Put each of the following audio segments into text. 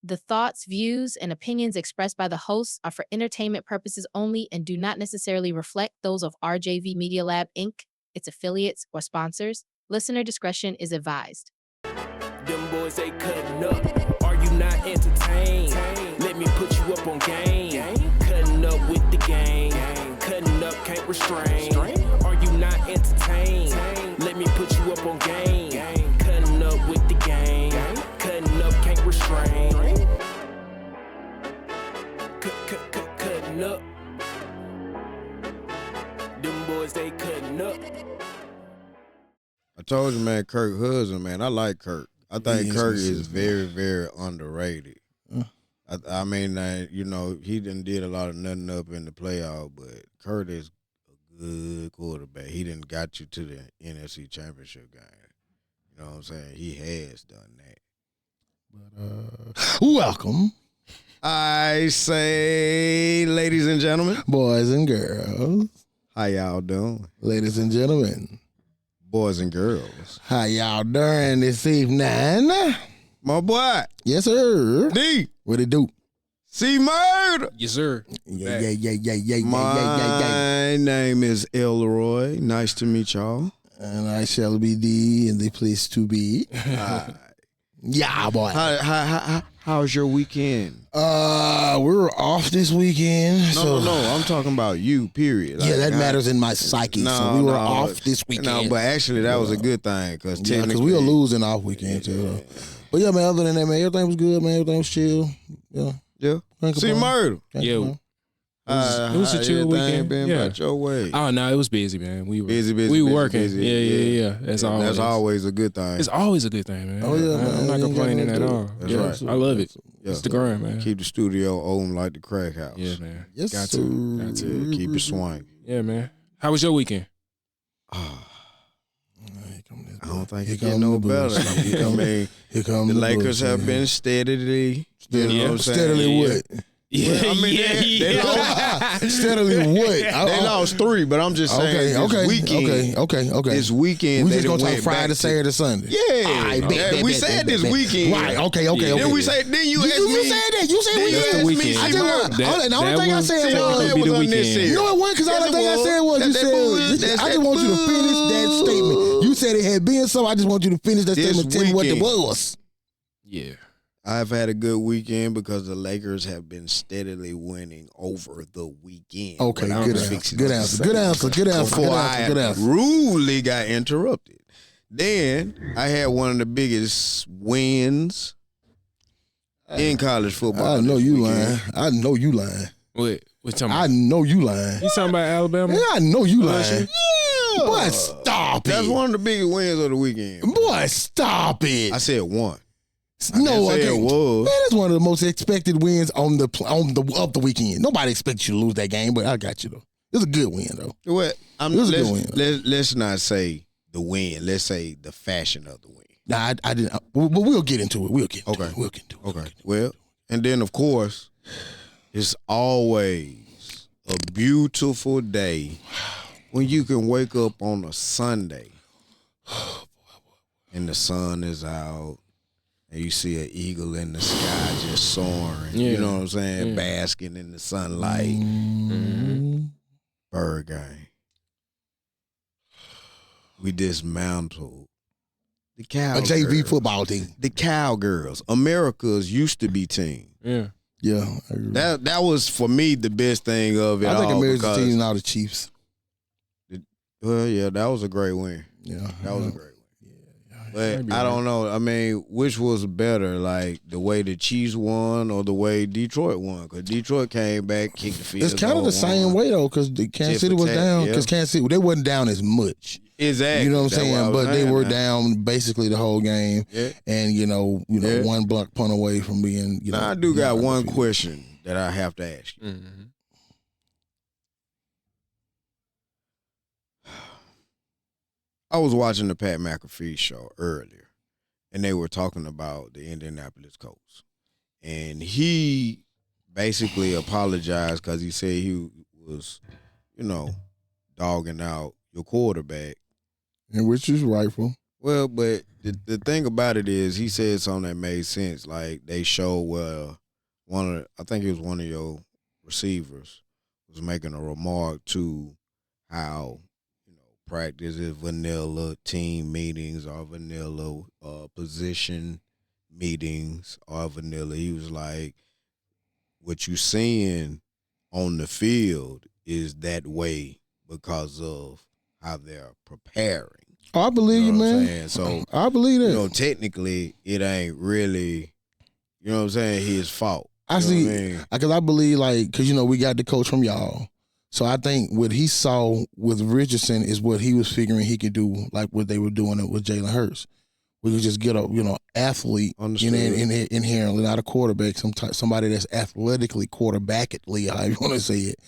The thoughts, views, and opinions expressed by the hosts are for entertainment purposes only and do not necessarily reflect those of RJV Media Lab, Inc., its affiliates, or sponsors. Listener discretion is advised. Them boys, they cutting up. Are you not entertained? Let me put you up on game. Cutting up with the gang. Cutting up, can't restrain. Are you not entertained? Let me put you up on game. Cutting up with the gang. Cutting up, can't restrain. Cutting up. Them boys, they cutting up. I told you, man, Kirk Hudson, man. I like Kirk. I think Kirk is very, very underrated. I mean, you know, he did a lot of nothing up in the playoff, but Kirk is a good quarterback. He done got you to the NFC Championship game. You know what I'm saying? He has done that. But welcome. I say, ladies and gentlemen. Boys and girls. How y'all doing? Ladies and gentlemen. Boys and girls. How y'all doing this evening? My boy. Yes, sir. D. What it do? C Murder. Yes, sir. Yeah. My name is Elroy. Nice to meet y'all. And I shall be D in the place to be. Yeah, boy. How's your weekend? We were off this weekend. No, I'm talking about you, period. Yeah, that matters in my psyche. So we were off this weekend. No, but actually that was a good thing because we were losing off weekend too. But yeah, man, other than that, man, everything was good, man. Everything was chill. Yeah. See, Murder. Yeah. It was a chill weekend. Been about your way. Oh no, it was busy, man. We were busy. We were working. Busy. Yeah. That's always a good thing. It's always a good thing, man. Oh yeah, man. I'm not complaining at all. That's right. I love it. Yeah. It's the grind, man. Keep the studio open like the crack house. Yeah, man. Yes, Got sir. to. Keep it swinging. Yeah, man. How was your weekend? I don't think it get no better. The Lakers have been steadily, steadily what? Steadily what? They lost 3, but I'm just saying okay. This weekend we they just gonna talk went Friday, Saturday, Sunday. Yeah, we said this weekend. Right? Okay. Then we say. Then you asked me. You said that. You said weekend. I just want. The only thing I said was unnecessary. No, it wasn't because the only thing I said was you said. I just want you to finish that statement. You said it had been so. I just want you to finish that statement. Tell me what it was. Yeah. I've had a good weekend because the Lakers have been steadily winning over the weekend. Okay, good answer. Before I rudely got interrupted. Then I had one of the biggest wins in college football. I know you lying. What talking about? I know you lying. You talking about Alabama? Yeah, I know you lying. Yeah. Boy, stop it. That's one of the biggest wins of the weekend. Boy, stop it. I said one. No, I didn't say it was. Man, that's one of the most expected wins of the weekend. Nobody expects you to lose that game, but I got you though. It was a good win though. Well, let's not say the win. Let's say the fashion of the win. Nah, I didn't. But we'll get into it. We'll get into it. Okay. Well, and then of course, it's always a beautiful day when you can wake up on a Sunday and the sun is out. And you see an eagle in the sky just soaring. Yeah. You know what I'm saying? Basking in the sunlight. Mm-hmm. Bird game. We dismantled the Cowgirls. A JV football team. The Cowgirls. America's used to be team. Yeah. Yeah. That was, for me, the best thing of it all. I think America's team now the Chiefs. Well, yeah, that was a great win. Yeah. That was a great win. But I don't know. I mean, which was better, like the way the Chiefs won or the way Detroit won? Because Detroit came back, kicked the field. It's kind of the same way though, because Kansas City was down. Because Kansas City, they wasn't down as much. Exactly. You know what I'm saying? But they were down basically the whole game, and one block punt away from being. Now I do got one question that I have to ask you. Mm-hmm. I was watching the Pat McAfee show earlier, and they were talking about the Indianapolis Colts. And he basically apologized because he said he was, dogging out your quarterback. And which is rightful. Well, but the thing about it is, he said something that made sense. Like they showed I think it was one of your receivers was making a remark to how practice is vanilla, team meetings are vanilla, position meetings are vanilla. He was like, what you seeing on the field is that way because of how they're preparing. Oh, I believe you, man. So I believe that. Technically, it ain't really, his fault. I see, because I believe, because, we got the coach from y'all. So I think what he saw with Richardson is what he was figuring he could do, like what they were doing it with Jalen Hurts. We could just get a, athlete inherently, not a quarterback, somebody that's athletically quarterbackedly, however you want to say it,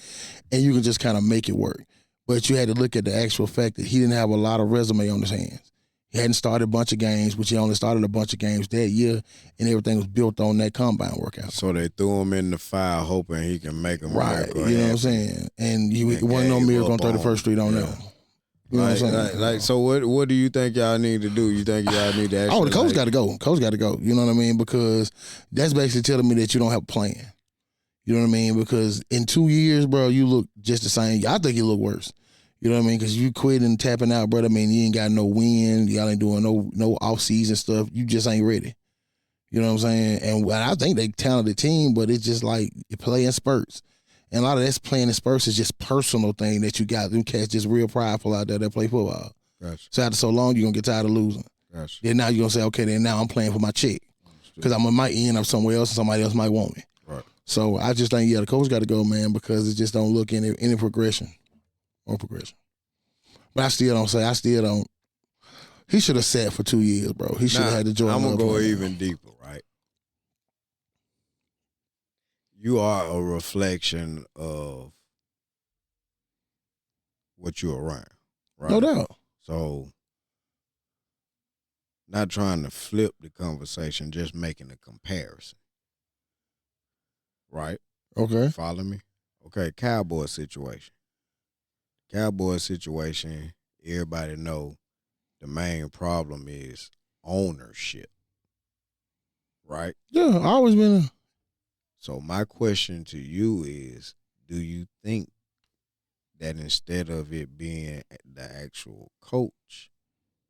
and you can just kind of make it work. But you had to look at the actual fact that he didn't have a lot of resume on his hands. He hadn't started a bunch of games, which he only started a bunch of games that year, and everything was built on that combine workout. So they threw him in the fire hoping he can make them right. You know what I'm saying? And he wasn't no miracle on 31st Street on that. You know what I'm saying? So what do you think y'all need to do? You think y'all need to actually... the coach got to go. Coach got to go. You know what I mean? Because that's basically telling me that you don't have a plan. You know what I mean? Because in 2 years, bro, you look just the same. I think you look worse. You know what I mean? Because you quit and tapping out, brother. I mean, you ain't got no win. Y'all ain't doing no off-season stuff. You just ain't ready. You know what I'm saying? And I think they talented team, but it's just like you play in spurts. And a lot of that's playing in spurts is just personal thing that you got. Them cats just real prideful out there that play football. Gotcha. So after so long, you're going to get tired of losing. Gotcha. Then now you're going to say, okay, then now I'm playing for my check. Because I might end up somewhere else and somebody else might want me. Right. So I just think, the coach got to go, man, because it just don't look any progression. Or progression. But I still don't. He should have sat for 2 years, bro. He should have had the Jordan. I'm going to go even deeper, right? You are a reflection of what you're around, right? No doubt. So, not trying to flip the conversation, just making a comparison, right? Okay. Follow me? Okay, Cowboys situation. Cowboys situation, everybody know the main problem is ownership, right? Yeah, I always been a... So my question to you is, do you think that instead of it being the actual coach,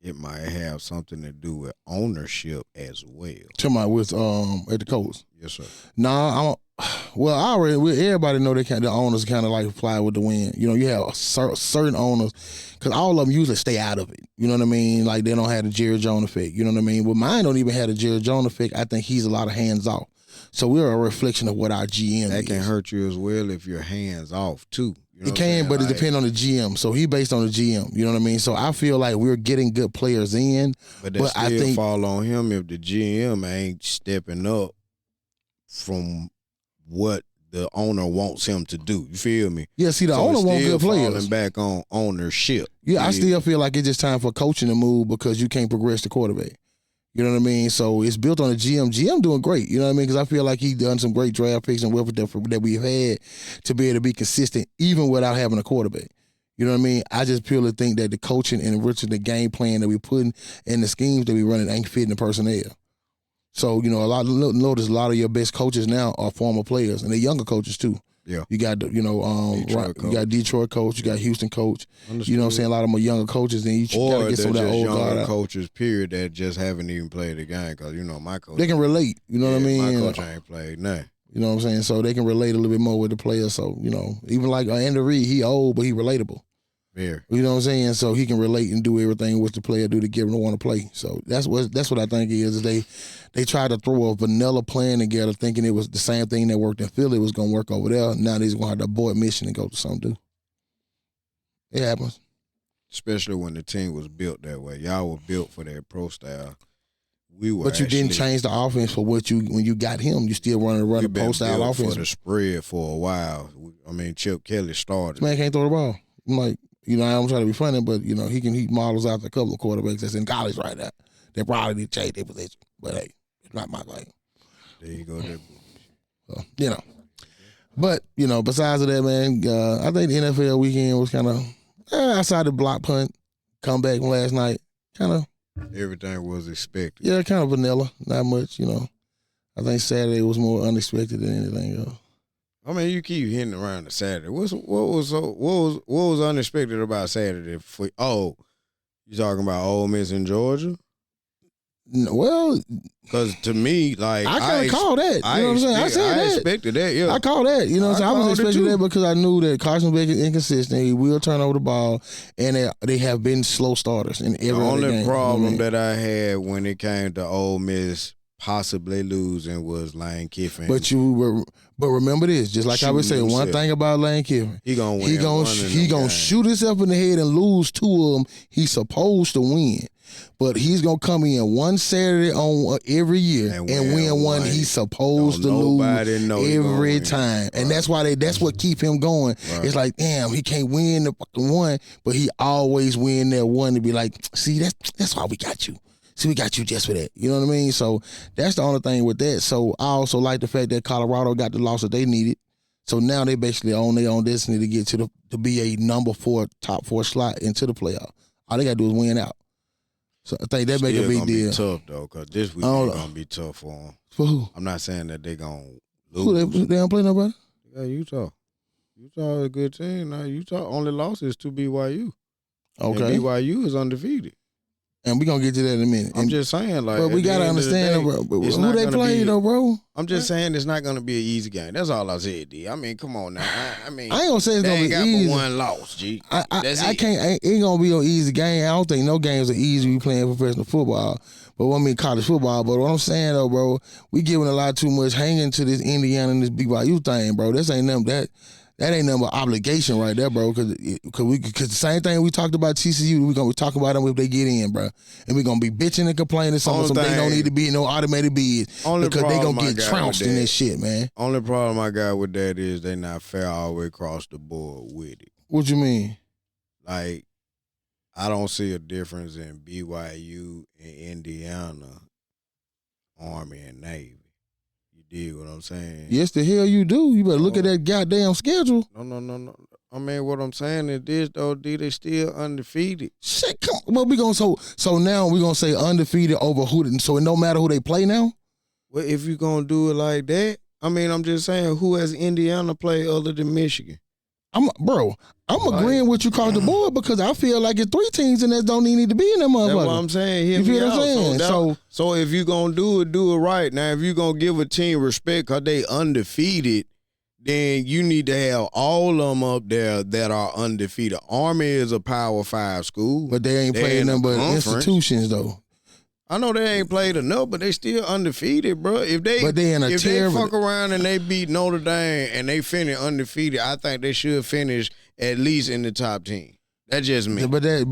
it might have something to do with ownership as well? Talking about with at the Colts? Yes, sir. Nah, everybody know the owners kind of like fly with the wind. You have certain owners, because all of them usually stay out of it. You know what I mean? Like they don't have the Jerry Jones effect. You know what I mean? But mine don't even have the Jerry Jones effect. I think he's a lot of hands off. So we're a reflection of what our GM is. That can hurt you as well if you're hands off too. It can, but it depends on the GM. So he based on the GM. You know what I mean? So I feel like we're getting good players in. But that still fall on him if the GM ain't stepping up from what the owner wants him to do. You feel me? Yeah, see, the owner wants good players. Falling back on ownership. Yeah, I still feel like it's just time for coaching to move because you can't progress the quarterback. You know what I mean? So it's built on the GM. GM doing great. You know what I mean? Because I feel like he's done some great draft picks and whatever that we've had to be able to be consistent even without having a quarterback. You know what I mean? I just purely think that the coaching and the game plan that we putting and the schemes that we running ain't fitting the personnel. So, notice a lot of your best coaches now are former players, and they're younger coaches too. Yeah. You got, you got Detroit coach, you got Houston coach. Understood. You know what I'm saying? A lot of them are younger coaches, and you got to get some of that old guard out. Coaches, period, that just haven't even played the game because, my coach. They can relate, you know what I mean? My coach ain't played nothing. You know what I'm saying? So they can relate a little bit more with the players. So, even like Andy Reid, he old, but he relatable. Yeah. You know what I'm saying? So he can relate and do everything what the player do to get him to want to play. So that's what I think is they tried to throw a vanilla plan together thinking it was the same thing that worked in Philly was going to work over there. Now they're going to have to abort mission and go to something do. It happens. Especially when the team was built that way. Y'all were built for that pro style. But you didn't change the offense for when you got him. You still run a pro style offense. For the spread for a while. I mean, Chip Kelly started. This man can't throw the ball. I'm like, I'm trying to be funny, but he models out a couple of quarterbacks that's in college right now. They probably need to change their position, but hey, it's not my thing. There you go. So, but besides of that, man, I think the NFL weekend was kind of outside the block punt comeback from last night, kind of Everything was expected. Yeah, kind of vanilla. Not much, you know. I think Saturday was more unexpected than anything else. I mean, you keep hitting around the Saturday. What was unexpected about Saturday? You talking about Ole Miss in Georgia? Well, because to me, like I kind of call that. You know what I'm saying? I said that. Expected that. Yeah, I call that. You know what I'm saying? I was expecting that because I knew that Carson Beck is inconsistent. He will turn over the ball, and they have been slow starters in every The only game. problem that I had when it came to Ole Miss possibly losing was Lane Kiffin. But remember this, just like I was saying, one thing about Lane Kiffin, he gonna win. He gonna shoot himself in the head and lose 2 of them. He's supposed to win. But he's gonna come in one Saturday on every year and win one he's supposed to lose every time, and that's why that's what keep him going. Right. It's like, damn, he can't win the fucking one, but he always win that one to be like, see, that's why we got you. See, we got you just for that. You know what I mean? So that's the only thing with that. So I also like the fact that Colorado got the loss that they needed. So now they basically own their own destiny to get to be a number 4, top 4 slot into the playoff. All they got to do is win out. So I think that make a big deal. Be tough though, because this week is gonna be tough for them. For who? I'm not saying that they're gonna lose. Who they don't play nobody? Yeah, Utah. Utah is a good team. Now Utah only loss is to BYU. Okay. And BYU is undefeated. And we're going to get to that in a minute. I'm just saying, like, but we got to understand who they play, though, bro. I'm just saying it's not going to be an easy game. That's all I said, D. I mean, come on now. I mean, I ain't going to say it's going to be easy. One loss, G. I can't. It ain't going to be an easy game. I don't think no games are easy when you playing professional football. But I mean, college football. But what I'm saying, though, bro, we giving a lot too much hanging to this Indiana and this BYU thing, bro. This ain't nothing That ain't nothing but obligation right there, bro. Because the same thing we talked about TCU, we're going to talk about them if they get in, bro. And we're going to be bitching and complaining something they don't need to be no automated bids because they going to get trounced in this shit, man. Only problem I got with that is they not fair all the way across the board with it. What you mean? Like, I don't see a difference in BYU and Indiana, Army and Navy. You what I'm saying? Yes, the hell you do. You better look at that goddamn schedule. No. I mean, what I'm saying is this, though, D, they still undefeated. Shit, come on. Well, we gonna so now we're gonna say undefeated over who? So it no matter who they play now. Well, if you're gonna do it like that, I mean, I'm just saying, who has Indiana play other than Michigan? I'm agreeing with you across the board because I feel like it's 3 teams in that don't even need to be in that motherfucker. That's what I'm saying. You feel what I'm saying? So if you're going to do it right. Now, if you're going to give a team respect because they undefeated, then you need to have all of them up there that are undefeated. Army is a Power 5 school. But they ain't playing them but institutions, though. I know they ain't played enough, but they still undefeated, bro. If they fuck around and they beat Notre Dame and they finish undefeated, I think they should finish at least in the top 10. That's just me. But you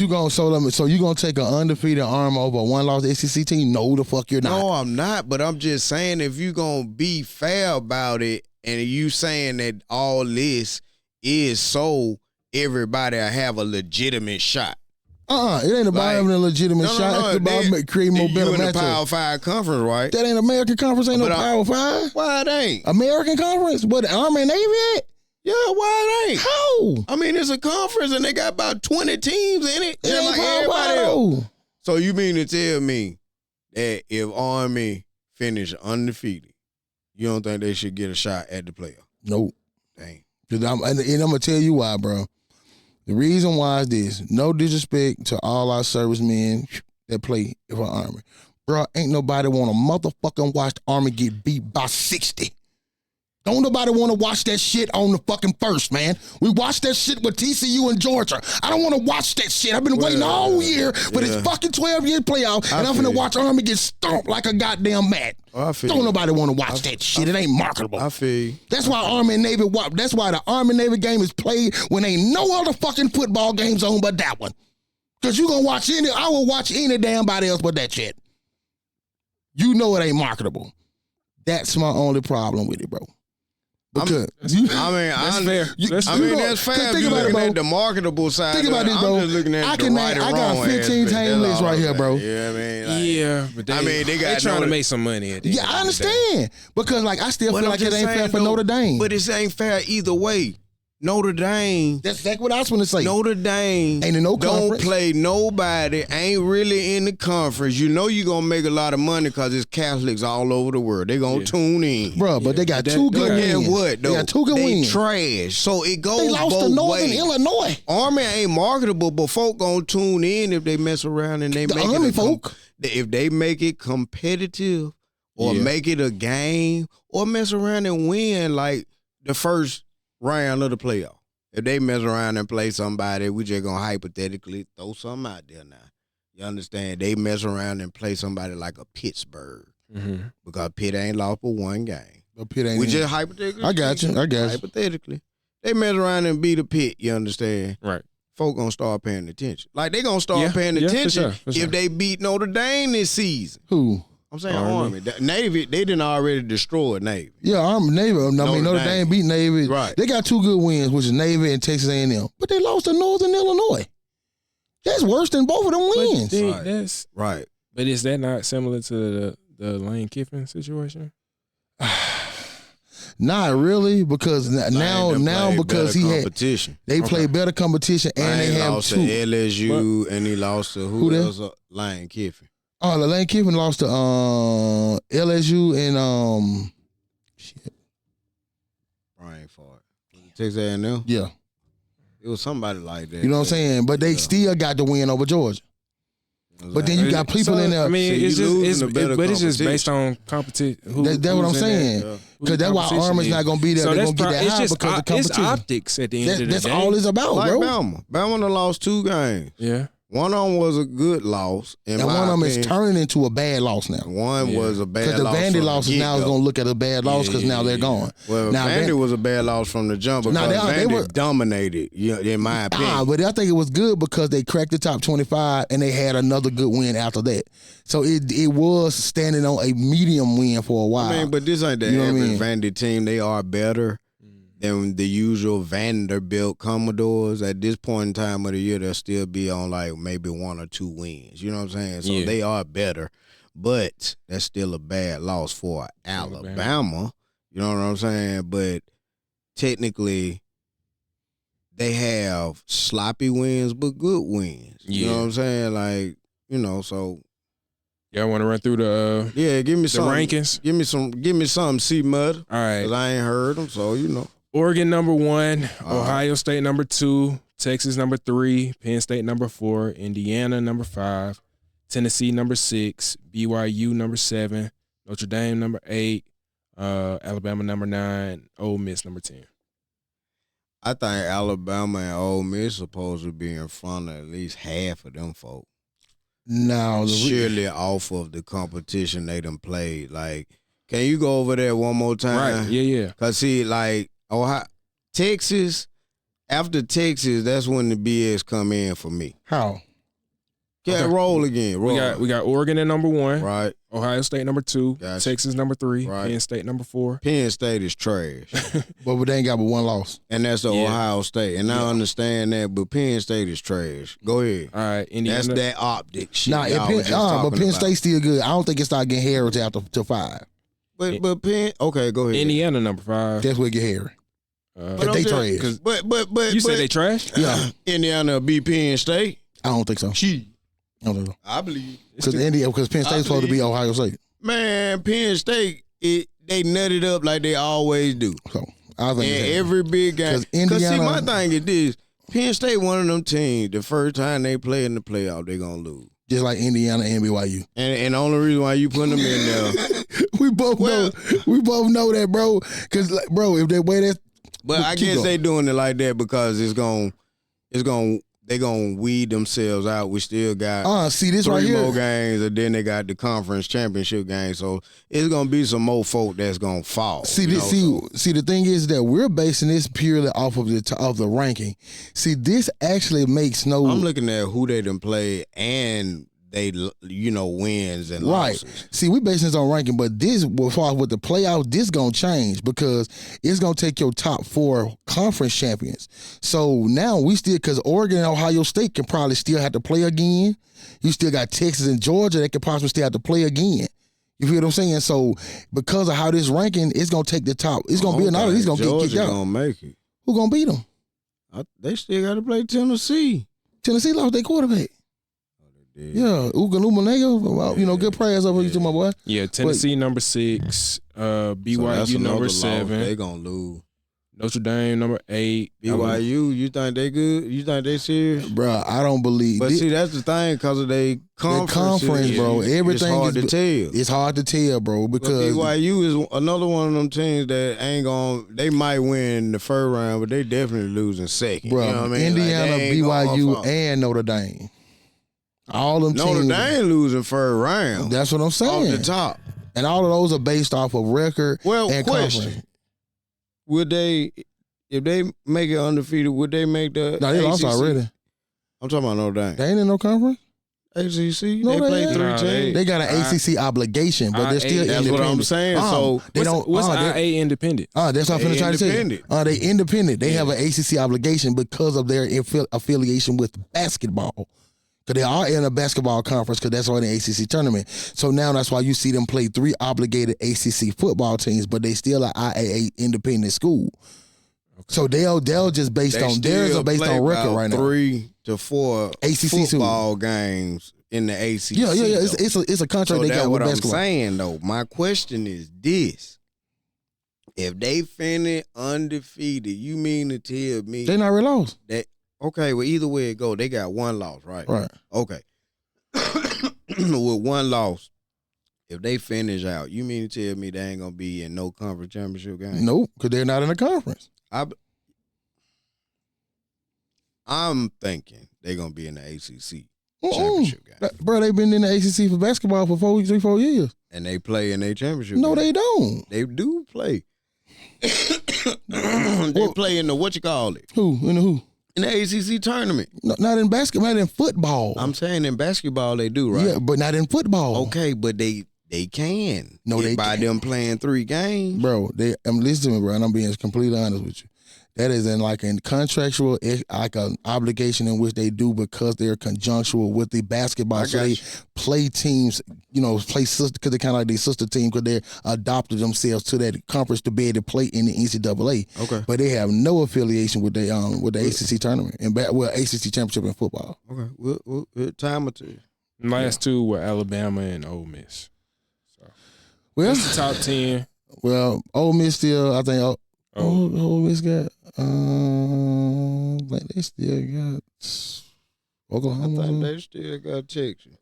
gonna so you gonna take an undefeated Arm over a 1-loss SEC team? No, the fuck you're not. No, I'm not. But I'm just saying if you gonna be fair about it, and you saying that all this is so everybody have a legitimate shot. It ain't about having a legitimate shot. It's about creating more better matchups. You in the Power 5 conference, right? That ain't American Conference. Ain't no Power 5. Why it ain't? American Conference? What, the Army and Navy at? Yeah, why it ain't? How? I mean, it's a conference and they got about 20 teams in it. It ain't like everybody else. So you mean to tell me that if Army finish undefeated, you don't think they should get a shot at the playoff? Nope. Dang. And I'm going to tell you why, bro. The reason why is this. No disrespect to all our servicemen that play for Army. Bro, ain't nobody want to motherfucking watch the Army get beat by 60. Don't nobody want to watch that shit on the fucking first, man. We watched that shit with TCU and Georgia. I don't want to watch that shit. I've been waiting all year for this fucking 12-year playoff, and I'm finna watch Army get stomped like a goddamn mat. Don't nobody want to watch that shit. It ain't marketable. I feel you. That's why Army and Navy. That's why the Army Navy game is played when ain't no other fucking football games on but that one. Cause you gonna watch I will watch any damn body else but that shit. You know it ain't marketable. That's my only problem with it, bro. Because that's fair. That's fair. Think about it, bro. At the marketable side. Think about this, bro. I'm just looking at I got 15 team lists right here, bro. Yeah, but they trying to make some money. At the end I understand because I still feel like it ain't fair for Notre Dame. But it ain't fair either way. Notre Dame. That's exactly what I was going to say. Notre Dame ain't in no don't conference. play nobody, ain't really in the conference. You know you're going to make a lot of money because it's Catholics all over the world. They going to tune in. Bro, but they got two good wins. What, though? They got two good wins. Trash. So it goes They lost both to Northern ways. Illinois. Army ain't marketable, but folk going to tune in if they mess around and they the make Army it folk. If they make it competitive or make it a game or mess around and win like the first round of the playoff. If they mess around and play somebody, we just gonna hypothetically throw something out there now. You understand? They mess around and play somebody like a Pittsburgh because Pitt ain't lost for one game. But Pitt ain't. We just hypothetically. I got you. Hypothetically, they mess around and beat a Pitt. You understand? Right. Folk gonna start paying attention. Like they gonna start paying attention for sure. if they beat Notre Dame this season. Who? I'm saying Army. Navy, they didn't already destroy Navy. Yeah, Navy. Notre Dame beat Navy. Right. They got two good wins, which is Navy and Texas A&M. But they lost to Northern Illinois. That's worse than both of them wins. That's right. But is that not similar to the Lane Kiffin situation? Not really, because now because he had they played better competition and they have lost two. to LSU and he lost to who else? Lane Kiffin. Oh, Lane Kiffin lost to LSU and shit. Brain fart. Texas A&M. Yeah, it was somebody like that. You know what I'm saying? But they still got the win over Georgia. But then you got people in there. I mean, it's just based on competition. That's what I'm saying. Because that's why Army's not going to be there. They're going to get that high because of competition. It's optics at the end of the day. That's all it's about, like bro. Bama done lost 2 games. Yeah. One of them was a good loss. And one of them is turning into a bad loss now. One was a bad loss. Because the Vandy losses now is going to look at a bad loss because now they're gone. Well, now, Vandy was a bad loss from the jump because Vandy dominated, in my opinion. But I think it was good because they cracked the top 25 and they had another good win after that. So it was standing on a medium win for a while. I mean, but this ain't the average Vandy team. They are better than the usual Vanderbilt Commodores. At this point in time of the year, they'll still be on like maybe 1 or 2 wins. You know what I'm saying? So they are better, but that's still a bad loss for Alabama. You know what I'm saying? But technically, they have sloppy wins, but good wins. You know what I'm saying? Like, so. Y'all want to run through the give me some rankings? Give me some C-Mud. All right. Because I ain't heard them, so Oregon number 1, Ohio State number 2, Texas number 3, Penn State number 4, Indiana number 5, Tennessee number 6, BYU number 7, Notre Dame number 8, Alabama number 9, Ole Miss number 10. I think Alabama and Ole Miss supposed to be in front of at least half of them folk. No, surely off of the competition they done played. Like, can you go over there one more time? Right, yeah. Because, see, like, Ohio, Texas, after Texas, that's when the BS come in for me. How? Roll again. Roll. We got Oregon at number 1. Right. Ohio State number 2. Gotcha. Texas number 3. Right. Penn State number 4. Penn State is trash. But they ain't got but 1 loss. And that's the Ohio State. And I understand that, but Penn State is trash. Go ahead. All right. Indiana. That's that optic shit. But Penn State's still good. I don't think it started getting hairy after 5. But Penn, okay, go ahead. Indiana number 5. That's where it get hairy. But they trash. But you said they trash? Yeah. Indiana beat Penn State? I don't think so. I don't think so. I believe. Because Penn State's supposed to be Ohio State. Man, Penn State, they nutted up like they always do. So I think every big game. Because see, my thing is this: Penn State, one of them teams, the first time they play in the playoff, they gonna lose. Just like Indiana and BYU. And the only reason why you putting them in there, we both know that, bro. Because, bro, if they way that. But I guess they doing it like that because they gonna weed themselves out. We still got see this 3 right here. more games, and then they got the conference championship game. So it's gonna be some more folk that's gonna fall. See, the thing is that we're basing this purely off of the ranking. See, this actually makes no. I'm looking at who they done played and they wins and losses. See, we basing this on ranking, but this, as far as with the playoffs, this gonna change because it's gonna take your top 4 conference champions. So now we still, because Oregon and Ohio State can probably still have to play again. You still got Texas and Georgia that can possibly still have to play again. You feel what I'm saying? So because of how this ranking, it's gonna take the top. It's gonna be another. He's gonna get kicked out. Gonna make it. Who gonna beat them? They still got to play Tennessee. Tennessee lost their quarterback. Yeah, Ugaluma, good prayers over you to my boy. Yeah, Tennessee number 6, BYU so number loss 7. They gonna lose. Notre Dame number 8. BYU, you think they good? You think they serious? Bro, I don't believe. But see, that's the thing because of their conference, bro. Everything it's hard to tell. It's hard to tell, bro, because but BYU is another one of them teams that ain't gonna. They might win the first round, but they definitely losing second. Bro, you know what I mean? Indiana, BYU, and Notre Dame. All them Notre teams. Dame losing first round. That's what I'm saying. Off the top. And all of those are based off of record and question. conference. Would they, if they make it undefeated, would they make the No, they lost already. I'm talking about Notre Dame. They ain't in no conference. ACC? No, they played ain't. 3 teams. They got an ACC obligation, but they're still That's independent. what I'm saying. So they don't. What's IA independent? That's what I'm finna try to say. Independent. They independent. They have an ACC obligation because of their affiliation with basketball. Because they are in a basketball conference because that's why in the ACC tournament. So now that's why you see them play 3 obligated ACC football teams, but they still are IAA independent school. Okay. So they'll just based on theirs are based on record right now. 3 to 4 ACC football games in the ACC. Yeah. It's a contract so they got with what basketball. I'm saying though. My question is this: if they finish undefeated, you mean to tell me they not really lost? That okay? Well, either way it go, they got 1 loss, right? Right. Okay. With 1 loss, if they finish out, you mean to tell me they ain't gonna be in no conference championship game? Nope, because they're not in the conference. I'm thinking they're gonna be in the ACC championship game. Bro, they've been in the ACC for basketball for 4 years. And they play in their championship No, game. they don't. They do play. They play in the what you call it? Who? In the who? In the ACC tournament. No, not in basketball, not in football. I'm saying in basketball they do, right? Yeah, but not in football. Okay, but they can. No, they by can't. them playing 3 games. Bro, listen to me, bro, and I'm being completely honest with you. That is in contractual, like an obligation in which they do because they're conjunctual with the basketball. So they play teams, play sister because they're kind of like their sister team because they adopted themselves to that conference to be able to play in the NCAA. Okay, but they have no affiliation with the ACC tournament and ACC championship in football. Okay, we'll time it to you. Last 2 were Alabama and Ole Miss. So well, that's the top 10. Well, Ole Miss still, I think. Ole Miss got. Like they still got Oklahoma. I think they still got Texas.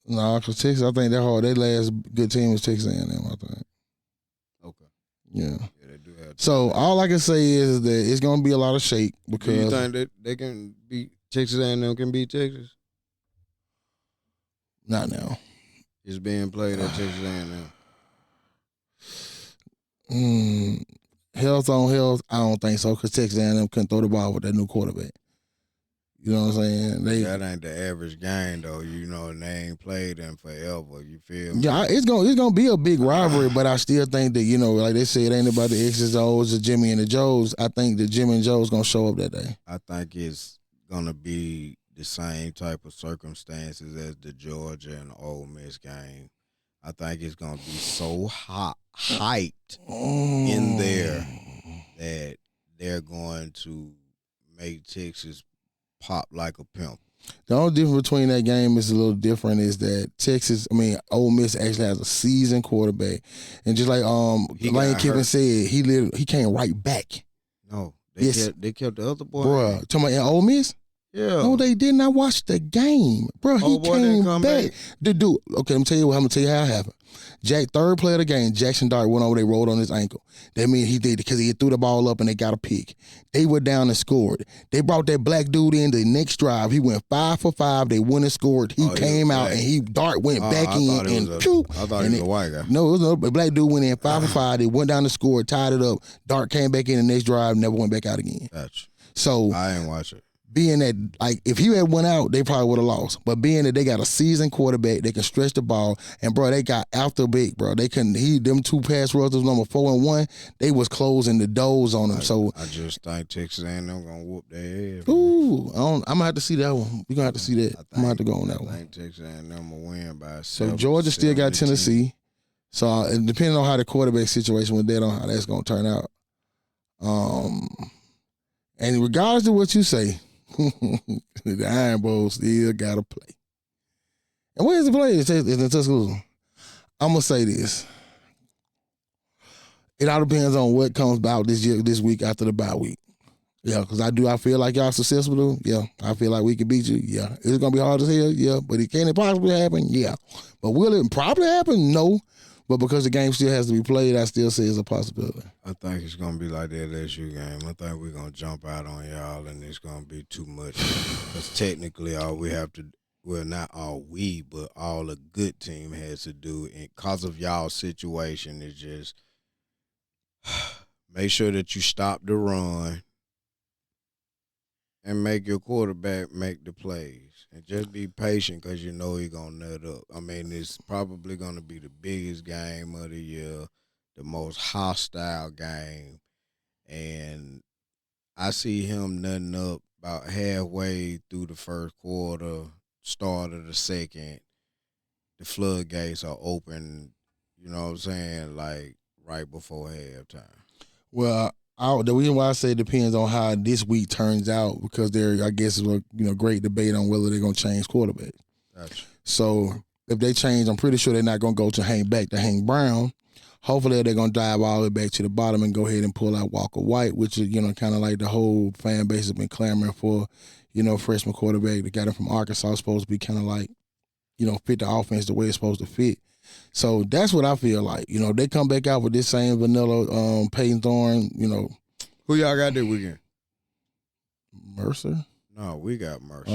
Nah, because Texas, I think they're hard. Their last good team was Texas A&M, I think. Okay. Yeah. They do have. So all I can say is that it's going to be a lot of shake because. Do you think that they can beat Texas A&M? Can beat Texas? Not now. It's being played at Texas A&M. Health on health, I don't think so because Texas A&M couldn't throw the ball with that new quarterback. You know what I'm saying? That ain't the average game though. They ain't played in forever. You feel me? Yeah, it's gonna be a big rivalry, but I still think that like they said, it ain't about the X's, O's, the Jimmy and the Joes. I think the Jimmy and Joe's gonna show up that day. I think it's gonna be the same type of circumstances as the Georgia and Ole Miss game. I think it's gonna be so hyped in there that they're going to make Texas pop like a pimp. The only difference between that game is a little different is that Ole Miss actually has a seasoned quarterback, and just like Lane Kiffin said, he came right back. No, they kept the other boy. Bruh, talking about Ole Miss. Yeah. No, they didn't. I watched the game. Bro, he came back. The dude, okay, I'm gonna tell you how it happened. Third play of the game, Jackson Dart went over, they rolled on his ankle. That means he did it because he threw the ball up and they got a pick. They were down and scored. They brought that black dude in the next drive. He went 5 for 5. They went and scored. He came out and Dart went back in and pew. I thought he was a white guy. No, it was a black dude went in 5 for 5. They went down and scored, tied it up. Dart came back in the next drive, never went back out again. Gotcha. So I ain't watch it. Being that, like, if he had went out, they probably would have lost. But being that they got a seasoned quarterback, they can stretch the ball, and bro, they got after big, bro. They couldn't. Them 2 pass rushers, number 4 and 1, they was closing the doors on them. I just think Texas A&M gonna whoop their ass. Ooh, I'm gonna have to see that one. We gonna have to see that. I'm gonna have to go on that one. I think Texas A&M will win by. So Georgia still got Tennessee. So depending on how the quarterback situation with that, on how that's gonna turn out. And regardless of what you say, the Iron Bowl still got to play. And where's the play? It's in Tuscaloosa. I'm going to say this. It all depends on what comes about this week after the bye week. Yeah, because I feel like y'all successful, though. Yeah, I feel like we can beat you. Yeah. Is it going to be hard as hell? Yeah. But can it possibly happen? Yeah. But will it probably happen? No. But because the game still has to be played, I still say it's a possibility. I think it's going to be like that LSU game. I think we're going to jump out on y'all, and it's going to be too much. Because technically all we have to – well, not all we, but all a good team has to do, and because of y'all's situation, is just make sure that you stop the run and make your quarterback make the plays. And just be patient because you know he's going to nut up. I mean, it's probably going to be the biggest game of the year, the most hostile game. And I see him nutting up about halfway through the first quarter, start of the second. The floodgates are open, you know what I'm saying, like right before halftime. Well, the reason why I say it depends on how this week turns out, because I guess, is a great debate on whether they're going to change quarterback. Gotcha. So if they change, I'm pretty sure they're not going to go to Hank Brown. Hopefully they're going to dive all the way back to the bottom and go ahead and pull out Walker White, which is, kind of like the whole fan base has been clamoring for, freshman quarterback. They got him from Arkansas, supposed to be kind of like, fit the offense the way it's supposed to fit. So that's what I feel like. If they come back out with this same vanilla Peyton Thorne, Who y'all got this weekend? Mercer? No, we got Mercer.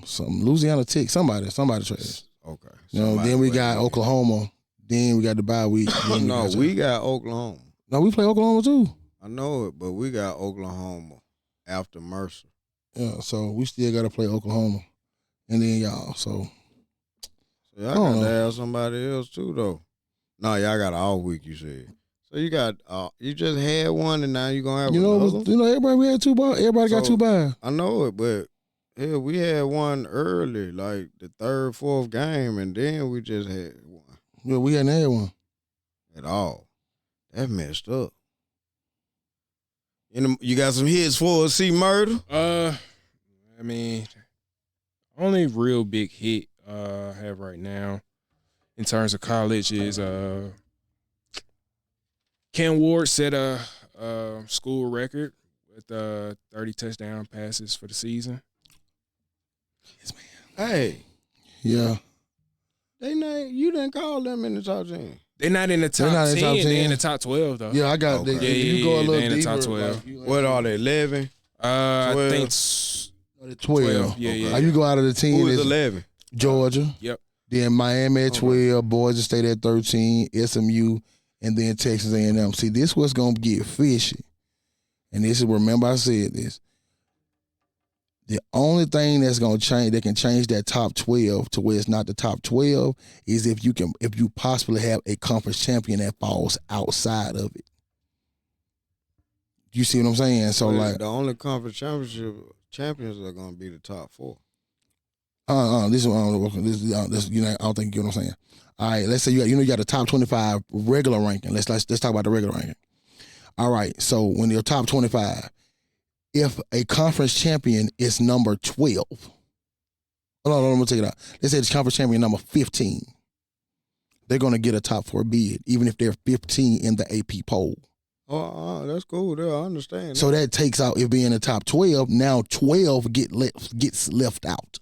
Some Louisiana Tech, somebody trash. Okay. Then we got Oklahoma. Then we got the bye week. No, we got Oklahoma. No, we play Oklahoma too. I know it, but we got Oklahoma after Mercer. Yeah, so we still got to play Oklahoma. And then y'all, so y'all got to have somebody else too, though. No, y'all got all week, you said. So you got you just had one, and now you're gonna have another. Everybody we had two buys. Everybody got two buys. I know it, but hell, we had one early, like the third, fourth game, and then we just had one. Yeah, we hadn't had one at all. That messed up. You got some hits for us, see murder? I mean, only real big hit I have right now in terms of college is Ken Ward set a school record with 30 touchdown passes for the season. Yes, man. Hey. Yeah. You didn't call them in the top 10. They're not in the top 10. They're in the top 12, though. Yeah, I got okay. You go a little they're in the deeper, top 12. What are they, 11? 12? I think 12. Yeah, yeah. You go out of the 10. Who is 11? Georgia. Yep. Then Miami at 12, Boise State at 13, SMU, and then Texas A&M. See, this was going to get fishy. And this is, remember I said this. The only thing that's going to change, that can change that top 12 to where it's not the top 12, is if you possibly have a conference champion that falls outside of it. You see what I'm saying? So the only conference champions are going to be the top 4. This I don't think you get what I'm saying. All right, let's say you got a top 25 regular ranking. Let's talk about the regular ranking. All right, so when you're top 25, if a conference champion is number 12, I'm gonna take it out. Let's say the conference champion number 15, they're gonna get a top 4 bid, even if they're 15 in the AP poll. Oh, that's cool. There, I understand. So that takes out it being the top 12. Now 12 gets left out.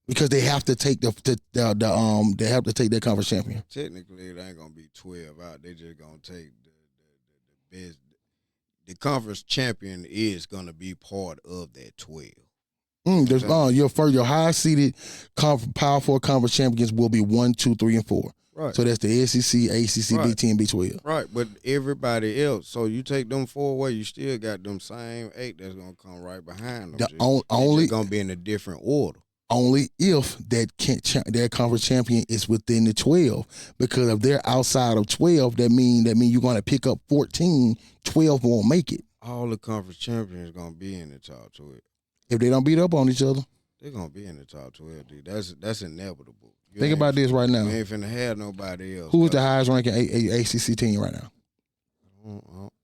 Because they have to take they have to take their conference champion. Technically, it ain't gonna be 12 out. They just gonna take the best. The conference champion is gonna be part of that 12. Your high seeded Power 4 conference champions will be 1, 2, 3, and 4. Right. So that's the SEC, ACC, right. Big 10, Big 12. Right, but everybody else. So you take them 4 away, you still got them same 8 that's gonna come right behind them. Only gonna be in a different order. Only if that conference champion is within the 12. Because if they're outside of 12, that mean you're going to pick up 14. 12 won't make it. All the conference champions going to be in the top 12. If they don't beat up on each other. They're going to be in the top 12, dude. That's inevitable. Think about this right now. You ain't finna have nobody else. Who is the highest ranking ACC team right now?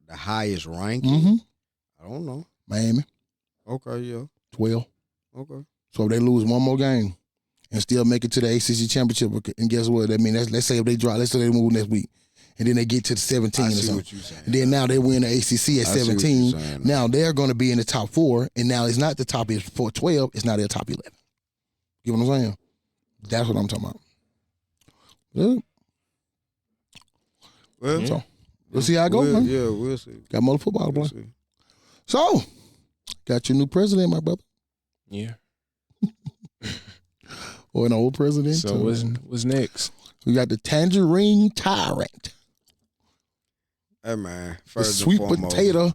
The highest ranking? Mm-hmm. I don't know. Miami, Okay, yeah. 12. Okay. So if they lose one more game and still make it to the ACC championship, and guess what? I mean, let's say if they drop, let's say they move next week, and then they get to the 17 I or see something. what you're saying. And then now they win the ACC at I see what 17. you're saying. Now they're going to be in the top 4, and now it's not the top 12, it's now their top 11. You know what I'm saying? That's what I'm talking about. Yeah. Well, So we'll see how it goes, man. Yeah, we'll see. Got more football to play. We'll see. So, got your new president, my brother, Yeah. or an old president. So what's next? We got the Tangerine Tyrant, Hey man, the first sweet and foremost, potato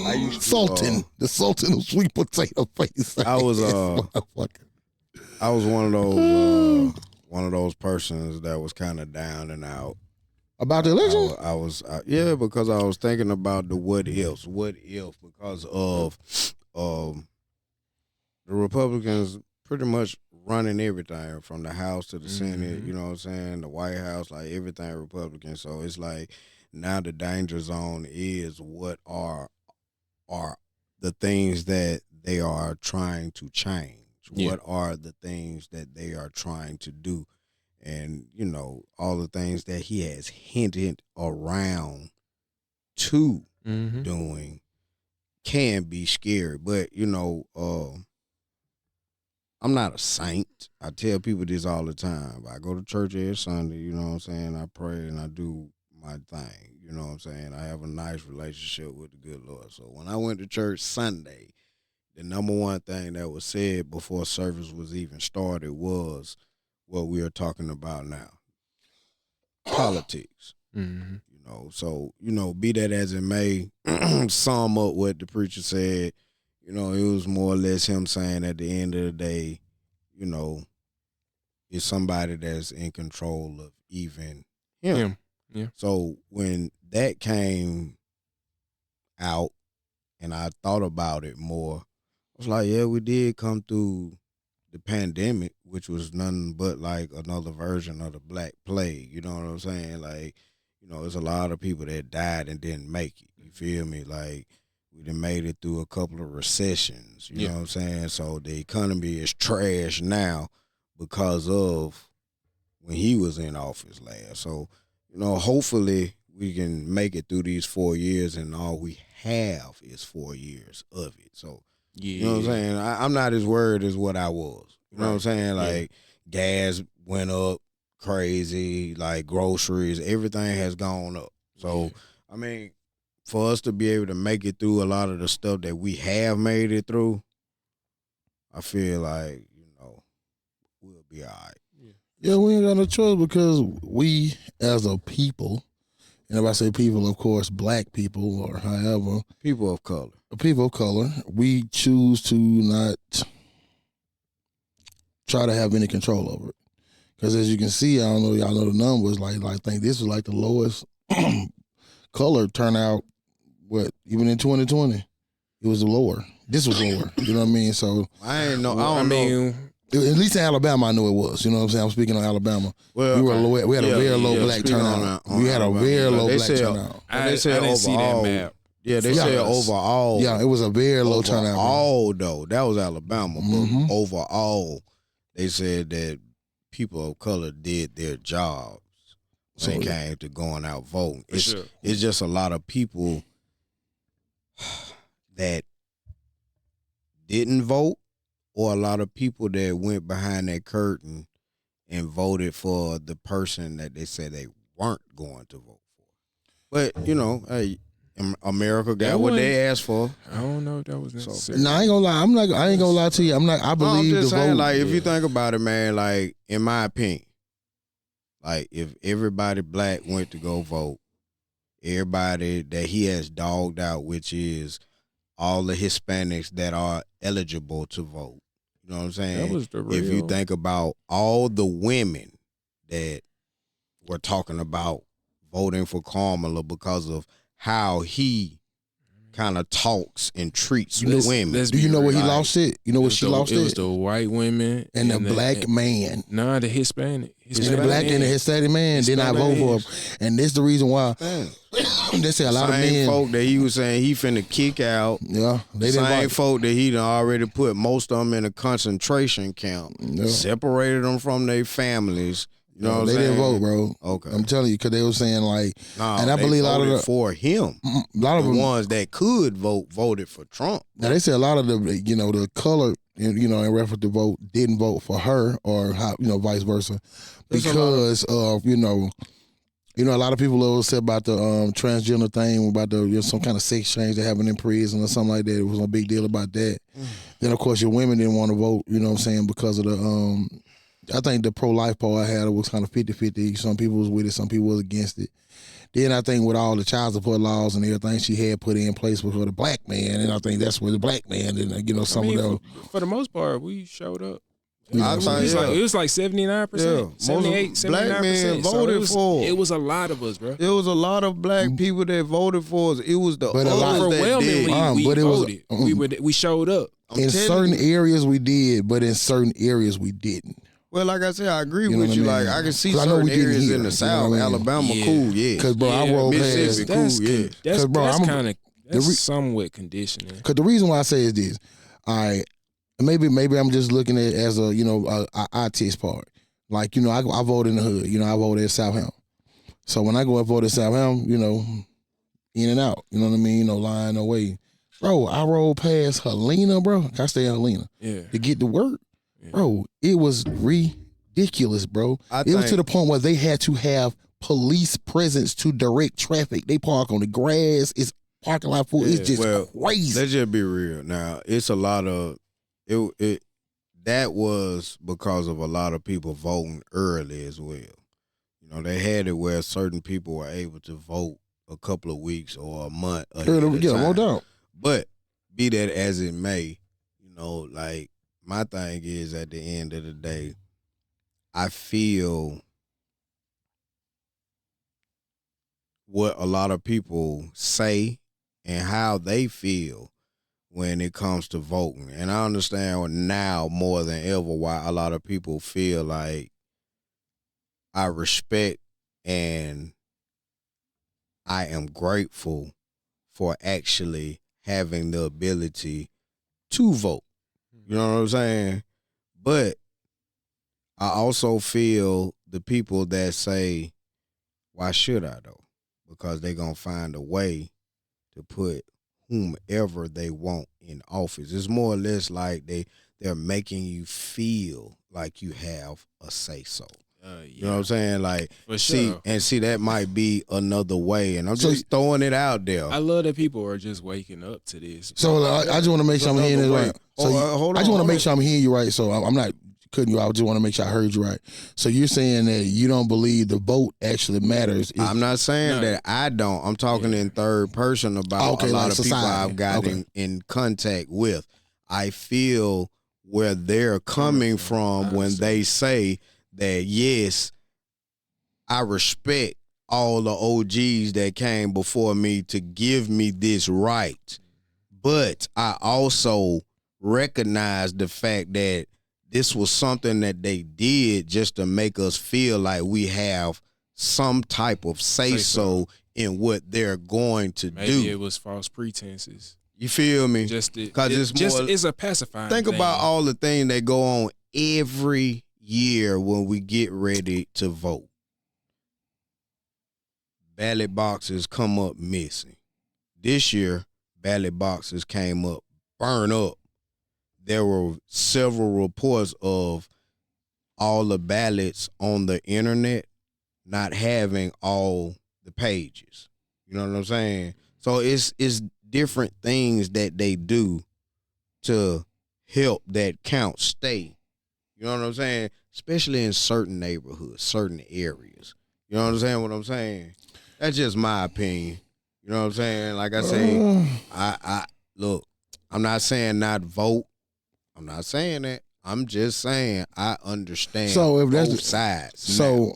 I used to, Sultan, the Sultan of sweet potato face. I was one of those persons that was kind of down and out about the election. I was because I was thinking about the what ifs, because of the Republicans pretty much running everything from the House to the Senate, you know what I'm saying, the White House, like everything Republican. So it's like now the danger zone is what are the things that they are trying to change. Yeah. What are the things that they are trying to do? And, you know, all the things that he has hinted around to doing can be scary. But, you know, I'm not a saint. I tell people this all the time. I go to church every Sunday, you know what I'm saying? I pray and I do my thing, you know what I'm saying? I have a nice relationship with the good Lord. So when I went to church Sunday, the number one thing that was said before service was even started was what we are talking about now. Politics. Mm-hmm. You know, so, you know, be that as it may, sum up what the preacher said, you know, it was more or less him saying at the end of the day, you know, it's somebody that's in control of even him. Yeah. So when that came out and I thought about it more, I was like, yeah, we did come through the pandemic, which was nothing but like another version of the Black Plague. You know what I'm saying? Like, you know, there's a lot of people that died and didn't make it. You feel me? Like, we done made it through a couple of recessions. You know what I'm saying? So the economy is trash now because of when he was in office last. So, you know, hopefully we can make it through these 4 years, and all we have is 4 years of it. So, you know what I'm saying? I'm not as worried as what I was. You know what I'm saying? Like, gas went up crazy, like groceries, everything has gone up. So, I mean, for us to be able to make it through a lot of the stuff that we have made it through, I feel like, you know, we'll be all right. Yeah, we ain't got no choice because we, as a people, and if I say people, of course, black people or however. People of color. People of color, we choose to not try to have any control over it. Because as you can see, I don't know, y'all know the numbers, like I think this was like the lowest color turnout, even in 2020, it was lower. This was lower, you know what I mean? So I ain't know. I don't know. At least in Alabama, I knew it was. You know what I'm saying? I'm speaking on Alabama. Well, we had a very low black turnout. We had a very low black turnout. They said I didn't see that overall. map. Yeah, they said overall. Yeah, it was a very low turnout. Overall, though, that was Alabama. But overall, they said that people of color did their jobs when it came to going out voting. It's just a lot of people that didn't vote, or a lot of people that went behind that curtain and voted for the person that they said they weren't going to vote for. But, you know, hey, America got what they asked for. I don't know if that was necessary. No, I ain't gonna lie. I ain't gonna lie to you. I believe I'm just the saying, vote. like, if you think about it, man, like, in my opinion, like, if everybody black went to go vote, everybody that he has dogged out, which is all the Hispanics that are eligible to vote. You know what I'm saying? That was the real. If you think about all the women that were talking about voting for Kamala because of how he kind of talks and treats women. Do you know where he lost it? You know where she lost it? It was the white women and the black man. Nah, the Hispanic. The black and the Hispanic man did not vote for him. And this is the reason why. They say a lot of same men. folk that he was saying he finna kick out. Yeah, they didn't Same vote. folk that he done already put most of them in a concentration camp, Yeah. separated them from their families. You know what I'm They saying? didn't vote, bro. Okay. I'm telling you, because they were saying like, No, and I they believe a lot of voted the for him. a lot of The them. ones that could vote voted for Trump. Now they say a lot of the the color in reference to vote didn't vote for her or how vice versa because of a lot of people always said about the transgender thing about the some kind of sex change they happened in prison or something like that. It was no big deal about that. Then of course your women didn't want to vote. You know what I'm saying, because of the I think the pro-life part I had was kind of 50-50. Some people was with it, some people was against it. Then I think with all the child support laws and everything she had put in place for the black man, and I think that's where the black man and some of them. For the most part, we showed up. I thought, It was like 79%, Yeah. 78, Most black 79%. men So voted for it. It was a lot of us, bro. There was a lot of black people that voted for us. It was the But a lot- others that Overwhelmingly, did. we but it was- voted. We showed up. I'm In telling certain you. areas we did, but in certain areas we didn't. Well, like I said, I agree You know with what you. I Like mean? I can see 'Cause I know certain we didn't areas hear, in the you know South, what I mean? Alabama, Yeah. cool, yeah. Because bro, I rolled Mississippi, past. cool, yeah. That's, 'Cause, bro, that's I'm- kind of the re- somewhat conditioning. Because the reason why I say is this, all right, maybe I'm just looking at it as a eye test part. Like I voted in the hood. I voted at Southampton. So when I go and vote at Southampton, in and out. You know what I mean? Lying away. Bro, I rolled past Helena, bro. I stay in Helena Yeah. to get to work. Yeah. Bro, it was ridiculous, bro. It was to the point where they had to have police presence to direct traffic. They park on the grass. It's parking lot full. It's just crazy. Let's just be real. Now, it's a lot of it. That was because of a lot of people voting early as well. They had it where certain people were able to vote a couple of weeks or a month ahead of Yeah, time. no doubt. But be that as it may, like my thing is at the end of the day, I feel what a lot of people say and how they feel when it comes to voting. And I understand now more than ever why a lot of people feel like I respect and I am grateful for actually having the ability to vote. You know what I'm saying? But I also feel the people that say, why should I though? Because they're going to find a way to put whomever they want in office. It's more or less like they're making you feel like you have a say-so. You know what I'm saying? Like, For see, sure. and see, that might be another way. And I'm just throwing it out there. I love that people are just waking up to this. So I just want to make sure I'm hearing this right. So Hold I just on, want to hold make on. sure I'm hearing you right. So I'm not cutting you out. I just want to make sure I heard you right. So you're saying that you don't believe the vote actually matters. I'm not saying that I don't. I'm talking in third person about a lot of people I've gotten in contact with. I feel where they're coming from when they say that, yes, I respect all the OGs that came before me to give me this right. But I also recognize the fact that this was something that they did just to make us feel like we have some type of say-so in what they're going to do. Maybe it was false pretenses. You feel me? It's a pacifying Think thing. about all the things that go on every year when we get ready to vote. Ballot boxes come up missing. This year, ballot boxes came up burned up. There were several reports of all the ballots on the internet not having all the pages. You know what I'm saying? So it's different things that they do to help that count stay. You know what I'm saying? Especially in certain neighborhoods, certain areas. You know what I'm saying? What I'm saying? That's just my opinion. You know what I'm saying? Like I say, I look, I'm not saying not vote. I'm not saying that. I'm just saying I understand both sides. So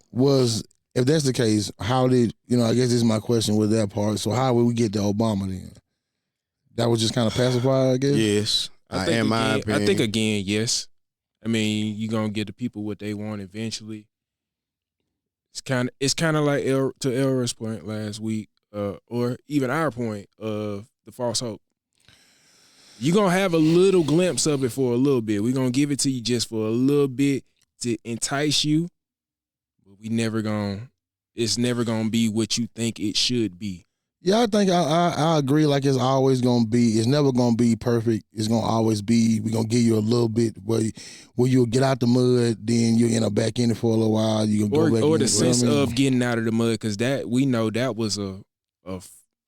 if that's the case, how did, I guess this is my question with that part. So how would we get to Obama then? That was just kind of pacified, I guess? Yes. I think again, yes. I mean, you're gonna get the people what they want eventually. It's kind of like to Elra's point last week or even our point of the false hope. You're going to have a little glimpse of it for a little bit. We're going to give it to you just for a little bit to entice you, but it's never going to be what you think it should be. Yeah, I think I agree. Like it's always gonna be. It's never gonna be perfect. It's gonna always be. We're gonna give you a little bit where you'll get out the mud, then you end up back in it for a little while. You can go back or in the it, sense you know what I mean? of getting out of the mud, because that we know that was a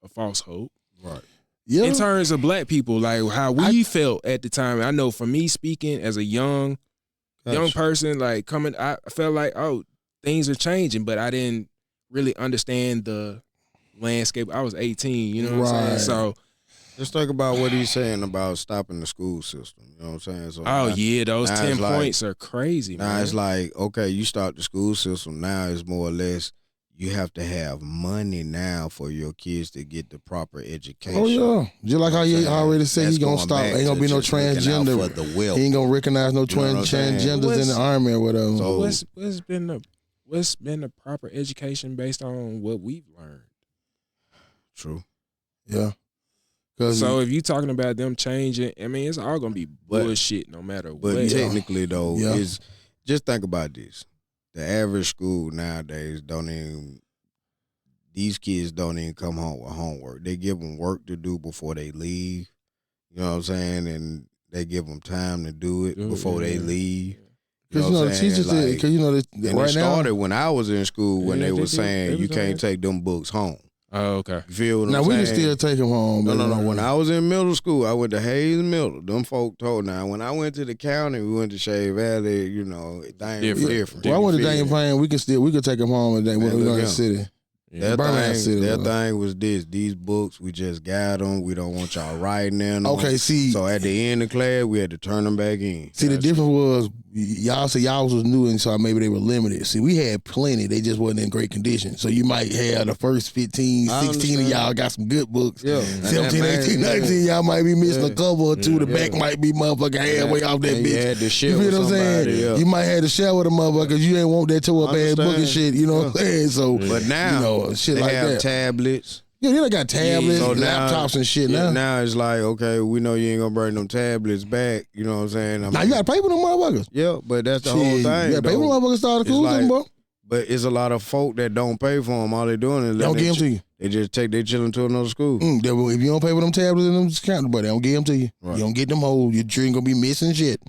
false hope. Right. Yeah. In terms of black people, like how we felt at the time. I know for me speaking as a young person, like coming, I felt like things are changing, but I didn't really understand the landscape. I was 18, you know what I'm saying? So just think about what he's saying about stopping the school system. You know what I'm saying? So those 10 points are crazy, now man. Now it's like, okay, you start the school system. Now it's more or less you have to have money now for your kids to get the proper education. Oh yeah, just like how you already said, he's gonna stop. Ain't gonna be no transgender. He ain't gonna recognize no transgenders in the army or whatever. So what's been the proper education based on what we've learned? True. Yeah. So if you're talking about them changing, I mean, it's all gonna be bullshit no matter what. But technically though, is just think about this. The average school nowadays these kids don't even come home with homework. They give them work to do before they leave. You know what I'm saying? And they give them time to do it before they leave. Because the teachers did. Because it started when I was in school when they were saying you can't take them books home. Oh, okay. You feel what I'm saying? Now, we can still take them home. No. When I was in middle school, I went to Hayes Middle. Them folk told. Now, when I went to the county, we went to Shade Valley, things were different. Well, I went to Daniel Payne. We could take them home when we go in the city. That thing was this. These books, we just got them. We don't want y'all writing in them. Okay, see. So at the end of class, we had to turn them back in. See, the difference was y'all said y'all was new, and so maybe they were limited. See, we had plenty. They just wasn't in great condition. So you might have the first 15, 16 of y'all got some good books. Yeah. 17, 18, 19, y'all might be missing a couple or two. The back might be motherfucking halfway off that bitch. You had to share you with feel what I'm saying? Yeah. You might have to share with a motherfucker because you ain't want that tore up ass book and shit. You know what I'm saying? So, but now, shit they like have that. tablets. Yeah, they got tablets, so laptops and shit now. Now it's like, okay, we know you ain't gonna bring them tablets back. You know what I'm saying? Now you gotta pay for them motherfuckers. Yeah, but that's the whole thing. You gotta pay for them motherfuckers start the school, bro. But it's a lot of folk that don't pay for them. All they doing is they don't give them to you. They just take their children to another school. If you don't pay for them tablets and them discounts, but they don't give them to you. Right. You don't get them whole. Your children gonna be missing shit.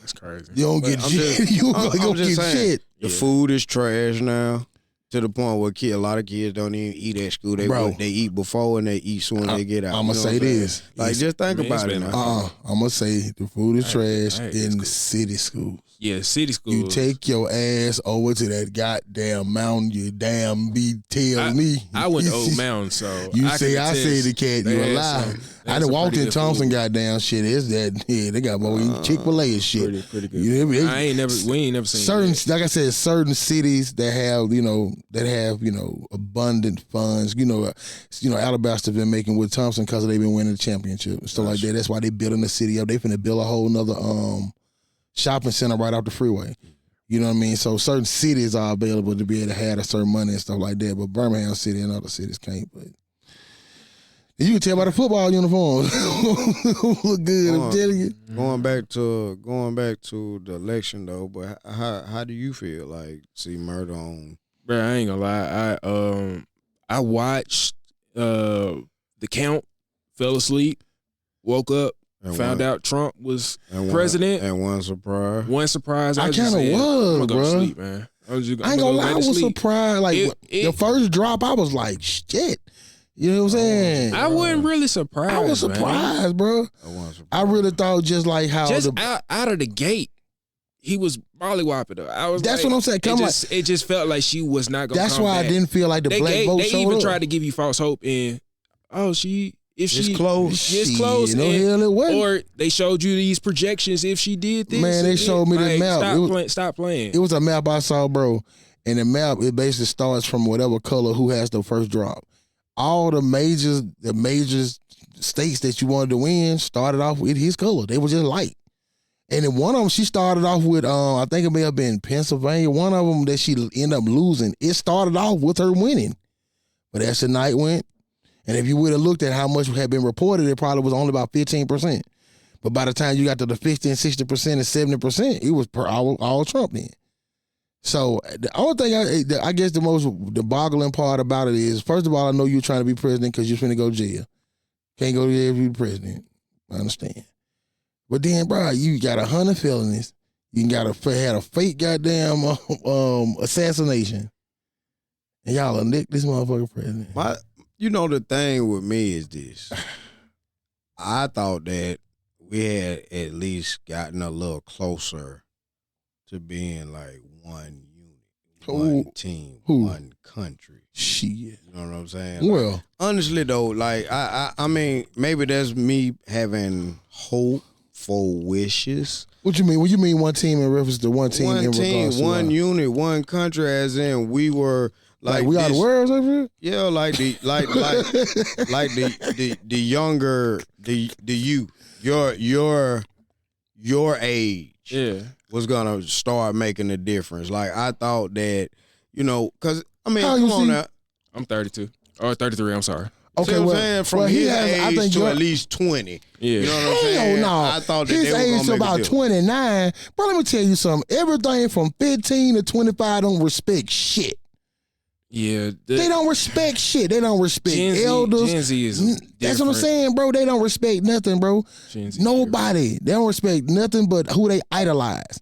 That's crazy. You don't get shit. You gonna get shit. The food is trash now. To the point where a lot of kids don't even eat at school. They eat before and they eat soon they get out. I'm going to say this. Like, just think about it now. I'm going to say the food is trash in the city schools. Yeah, city schools. You take your ass over to that goddamn mountain, you damn tell me. I went to Old Mountain, so you say I say the cat, you a lie. I done walked in Thompson, goddamn shit. It's that, they got more Chick-fil-A and shit. Pretty good. We ain't never seen certain, that. Like I said, certain cities that have, abundant funds. Alabaster been making with Thompson because they've been winning the championship and stuff like that. That's why they building the city up. They finna build a whole nother shopping center right off the freeway. You know what I mean? So certain cities are available to be able to have a certain money and stuff like that, but Birmingham City and other cities can't. But you can tell by the football uniforms. Look good, I'm telling you. Going back to the election though, but how do you feel like see murder on? Bro, I ain't gonna lie. I watched the count, fell asleep, woke up, found out Trump was president. And one surprise. I kind of was, bro. Go sleep, man. I ain't gonna lie, I was surprised. Like the first drop, I was like, shit. You know what I'm saying? I wasn't really surprised. I was surprised, bro. I really thought just like how out of the gate, he was mollywopping her. That's what I'm saying. It just felt like she was not gonna. That's why I didn't feel like the black vote showed up. They even tried to give you false hope in. It's close. It's close. Or they showed you these projections if she did this. Man, they showed me this map. Stop playing. It was a map I saw, bro. And the map, it basically starts from whatever color who has the first drop. All the major states that you wanted to win started off with his color. They were just light. And then one of them, she started off with, I think it may have been Pennsylvania. One of them that she ended up losing, it started off with her winning. But as the night went, and if you would have looked at how much had been reported, it probably was only about 15%. But by the time you got to the 50 and 60% and 70%, it was all Trump then. So the only thing I guess the boggling part about it is, first of all, I know you're trying to be president because you're finna go to jail. Can't go to jail if you're the president. I understand. But then, bro, you got 100 felonies. You had a fake goddamn assassination. And y'all will nick this motherfucker president. The thing with me is this. I thought that we had at least gotten a little closer to being like one unit, one team, one country. Shit. You know what I'm saying? Well, like, honestly though, like I mean, maybe that's me having hopeful wishes. What you mean? What you mean one team in reference to one team? One team, one unit, one country, as in we were like we are the world over here? Yeah, like the younger the youth, your age. Yeah. Was gonna start making a difference. Like I thought that, because I mean, How come you on see? now. I'm 32. Or 33, I'm sorry. Okay, See what well, I'm saying? From well, his I age think to at least 20. Yeah. You know what I'm saying? Hell no. I thought that his they were age gonna to make a about difference. 29. Bro, let me tell you something. Everything from 15 to 25 don't respect shit. Yeah. They don't respect shit. They don't respect elders. Gen Z is That's what I'm saying, bro. They don't respect nothing, bro. Gen Z Nobody. They don't respect nothing but who they idolize.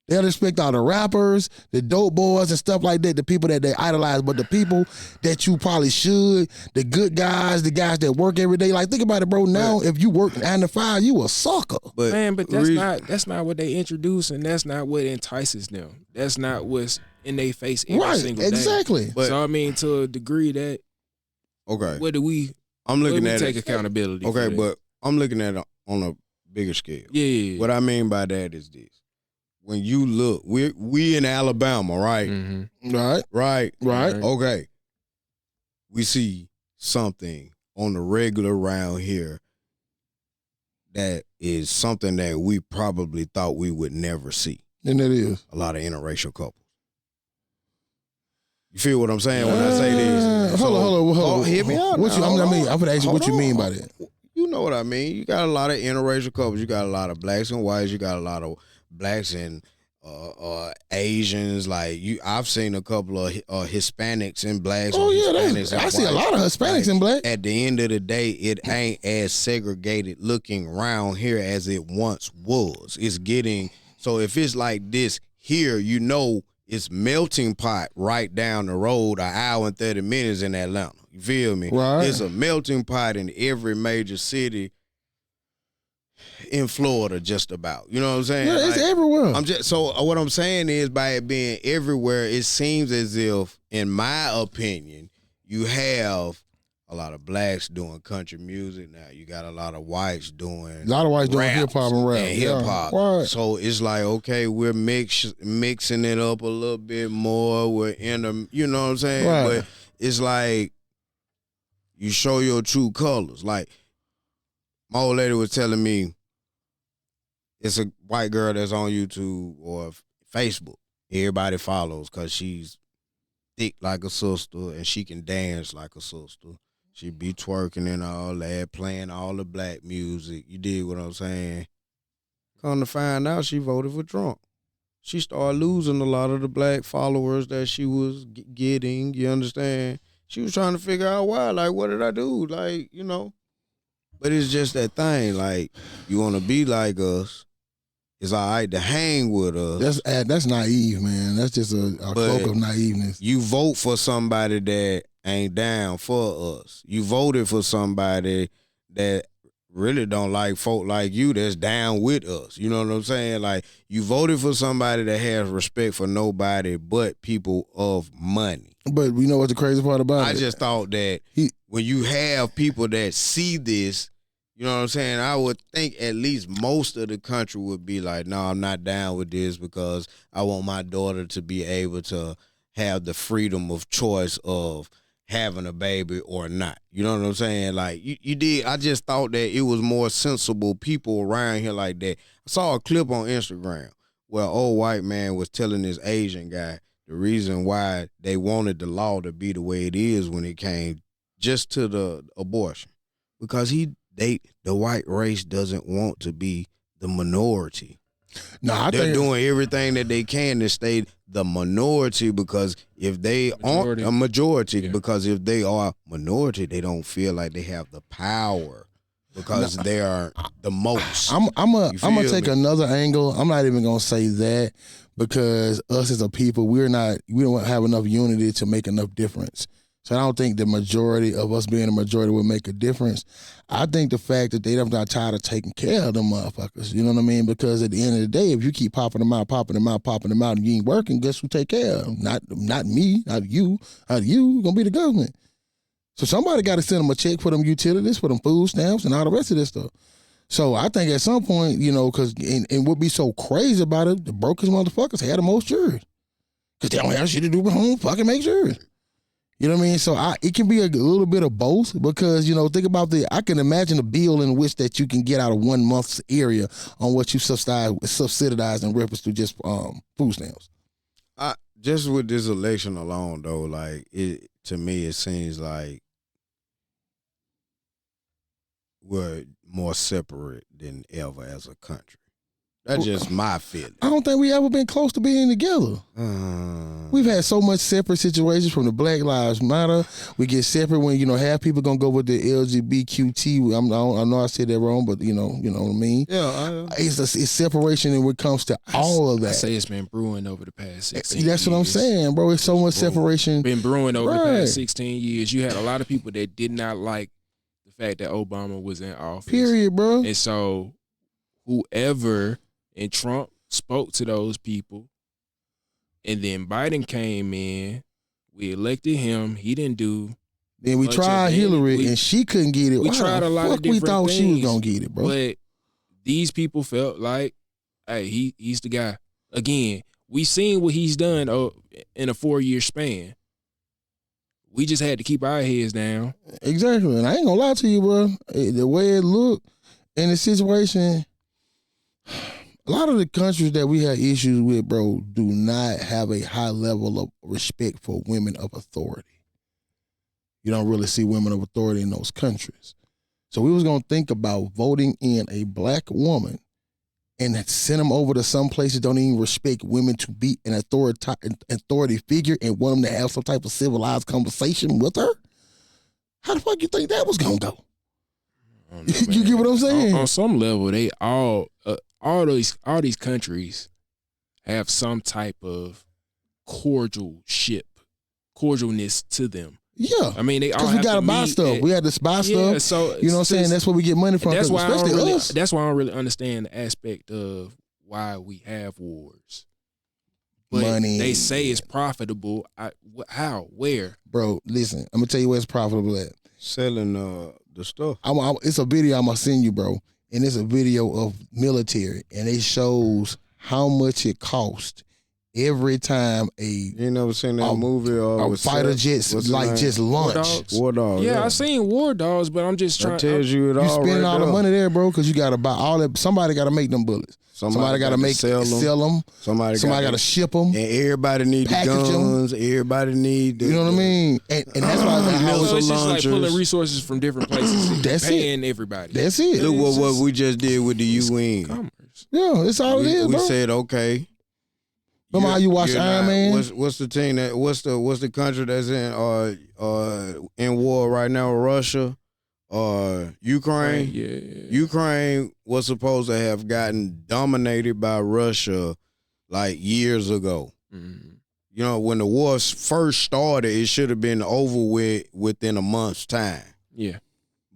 They don't respect all the rappers, the dope boys and stuff like that, the people that they idolize, but the people that you probably should, the good guys, the guys that work every day. Like, think about it, bro. Now, if you work 9 to 5, you a sucker. But that's not what they introduce, and that's not what entices them. That's not what's in their face every single day. Exactly. But, so I mean, to a degree that okay, I'm looking at take it. accountability. Okay, but I'm looking at it on a bigger scale. Yeah. What I mean by that is this. When you look, we in Alabama, right? Mm-hmm. Right. Right. Okay. We see something on the regular around here that is something that we probably thought we would never see. And it is. A lot of interracial couples. You feel what I'm saying when I say this? Hold on. Hear me out. What now. I'm going to ask you what you mean by that. You know what I mean. You got a lot of interracial couples. You got a lot of blacks and whites. You got a lot of blacks and Asians. Like I've seen a couple of Hispanics and blacks. Oh yeah, Hispanics and I see a whites. lot of Hispanics and black. At the end of the day, it ain't as segregated looking around here as it once was. It's getting so if it's like this here, it's melting pot right down the road, an hour and 30 minutes in Atlanta. You feel me? Right. It's a melting pot in every major city in Florida, just about. You know what I'm saying? Yeah, it's everywhere. What I'm saying is, by it being everywhere, it seems as if, in my opinion, you have a lot of blacks doing country music now. You got a lot of whites doing hip hop and rap. And hip hop. Yeah. Right. So it's like, okay, we're mixing it up a little bit more. We're in the, you know what I'm saying? Right. But it's like you show your true colors. Like my old lady was telling me, it's a white girl that's on YouTube or Facebook. Everybody follows because she's thick like a sister and she can dance like a sister. She be twerking and all that, playing all the black music. You dig what I'm saying? Come to find out, she voted for Trump. She started losing a lot of the black followers that she was getting. You understand? She was trying to figure out why. Like, what did I do? Like, But it's just that thing. Like, you want to be like us. It's all right to hang with us. That's naive, man. That's just a cloak of naiveness. You vote for somebody that ain't down for us. You voted for somebody that really don't like folk like you that's down with us. You know what I'm saying? Like, you voted for somebody that has respect for nobody but people of money. But you know what's the crazy part about it? I just thought that when you have people that see this, you know what I'm saying? I would think at least most of the country would be like, no, I'm not down with this because I want my daughter to be able to have the freedom of choice of having a baby or not. You know what I'm saying? Like, you did. I just thought that it was more sensible people around here like that. I saw a clip on Instagram where an old white man was telling this Asian guy the reason why they wanted the law to be the way it is when it came just to the abortion, because the white race doesn't want to be the minority. No, They're doing everything that they can to stay the minority, because if they aren't a majority, because if they are minority, they don't feel like they have the power because they are the most. I'm gonna take another angle. I'm not even gonna say that, because us as a people, we don't have enough unity to make enough difference. So I don't think the majority of us being a majority will make a difference. I think the fact that they not tired of taking care of them motherfuckers, you know what I mean? Because at the end of the day, if you keep popping them out, and you ain't working, guess who take care of them? Not me, not you, gonna be the government. So somebody got to send them a check for them utilities, for them food stamps, and all the rest of this stuff. So I think at some point, you know, because and what be so crazy about it, the brokest motherfuckers had the most juries, because they don't have shit to do but home fucking make juries. You know what I mean? So it can be a little bit of both, because, you know, think about I can imagine a bill in which that you can get out of 1 month's area on what you subsidize in reference to just food stamps. Just with this election alone, though, like, to me, it seems like we're more separate than ever as a country. That's just my feeling. I don't think we ever been close to being together. We've had so much separate situations from the Black Lives Matter. We get separate when, you know, half people gonna go with the LGBTQT. I know I said that wrong, but you know what I mean. Yeah, it's separation when it comes to all of that. I say it's been brewing over the past 16 That's years. what I'm saying, bro. It's so much separation. Been brewing over the past 16 years. You had a lot of people that did not like the fact that Obama was in office. Period, bro. And so whoever. And Trump spoke to those people. And then Biden came in. We elected him. He didn't do. Then we tried Hillary, and she couldn't get it. We tried a lot of different we thought things, she was going to get it, bro. But these people felt like, hey, he's the guy. Again, we seen what he's done in a 4-year span. We just had to keep our heads down. Exactly. And I ain't going to lie to you, bro. The way it looked in the situation, a lot of the countries that we have issues with, bro, do not have a high level of respect for women of authority. You don't really see women of authority in those countries. So we was going to think about voting in a black woman and send them over to some places that don't even respect women to be an authority figure and want them to have some type of civilized conversation with her. How the fuck you think that was going to go? You get what I'm saying? On some level, they all these countries have some type of cordialness to them. Yeah, I mean, they all because we gotta buy stuff. We had to buy stuff. So you know what I'm saying? That's where we get money from. That's why us. That's why I don't really understand the aspect of why we have wars. But money. They say it's profitable. How? Where? Bro, listen. I'm gonna tell you where it's profitable at. Selling the stuff. It's a video I'm gonna send you, bro. And it's a video of military, and it shows how much it costs every time you never seen that movie or a fighter jets just launch. War Dogs. Yeah, I seen War Dogs, but I'm just trying. That tells you it all. You spending right all there. the money there, bro, because you gotta buy all that. Somebody gotta make them bullets. Somebody gotta sell them. Somebody gotta ship them. And everybody need the guns. Everybody need the, you know what I mean? And that's why so it's just like pulling resources from different places and that's paying everybody. That's it. Look what we just did with the UN. Commerce. Yeah, it's all it is, bro. We said, okay. Remember how you watch Iron Man? What's the team what's the country that's in war right now? Russia, Ukraine. Yeah. Ukraine was supposed to have gotten dominated by Russia like years ago. Mm-hmm. You know, when the war first started, it should have been over with within a month's time. Yeah.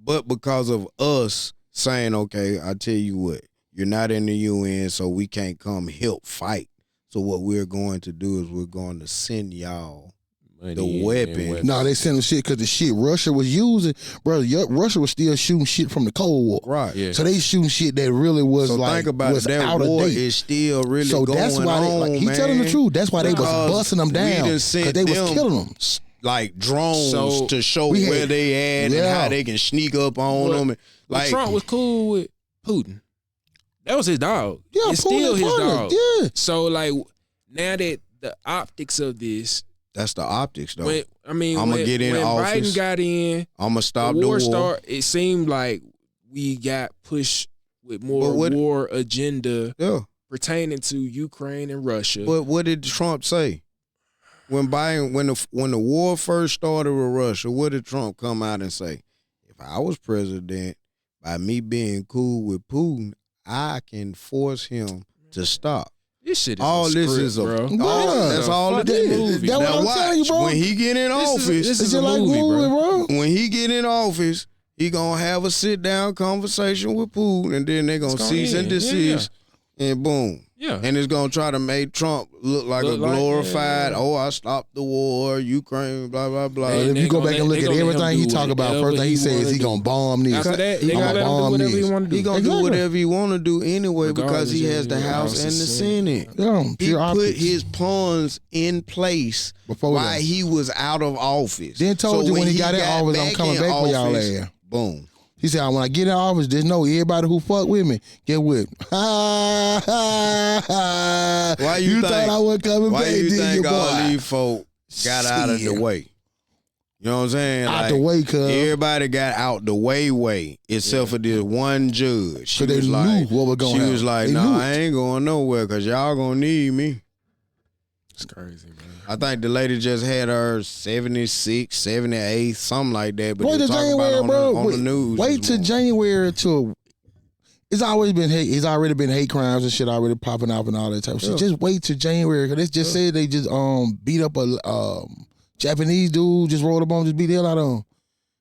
But because of us saying, okay, I tell you what, you're not in the UN, so we can't come help fight. So what we're going to do is we're going to send y'all the weapons. No, they send them shit because the shit Russia was using, bro. Russia was still shooting shit from the Cold War. Right. Yeah. So they shooting shit that really was so like, think about was that out war of date. is still really so going that's why on, he telling the truth. That's why they was busting them down because they was killing them. Like drones to show where they at and how they can sneak up on them. Like Trump was cool with Putin. That was his dog. Yeah, it's still his dog. Yeah. So like now that the optics of this That's the optics, though. I'ma get in when office. Biden got in, I'm gonna stop the war. war. It seemed like we got pushed with more war agenda pertaining to Ukraine and Russia. But what did Trump say? When the war first started with Russia, what did Trump come out and say? If I was president, by me being cool with Putin, I can force him to stop. This shit is all a this script, is a bro. that's all it is. That's what I'm telling you, bro. When he get in office, this is a like movie, bro. When he get in office, he gonna have a sit down conversation with Putin, and then they gonna cease and desist, and boom. Yeah. And it's gonna try to make Trump look like a glorified, I stopped the war, Ukraine, blah, blah, blah. If you go back and look at everything he talk about, first thing he says he gonna bomb this. After that, he gonna let him do whatever he want to do. He gonna do whatever he want to do anyway because he has the House and the Senate. Yeah, he put his pawns in place while he was out of office. Then told you when he got in office, I'm coming back for y'all ass. Boom. He said, when I get in office, just know everybody who fuck with me, get with. Why you thought I was coming back? Why you think all these folk got out of the way? You know what I'm saying? Out the way, cuz. Everybody got out the way, except for this one judge. She they was knew like, what was going on. She was like, nah, I ain't going nowhere because y'all gonna need me. It's crazy, man. I think the lady just had her 76, 78, something like that. But wait till January, bro. On the news. Wait till January till it's always been hate. It's already been hate crimes and shit already popping up and all that type of shit. Just wait till January. Cause they just said they just beat up a Japanese dude, just rolled up on him, just beat the hell out of him.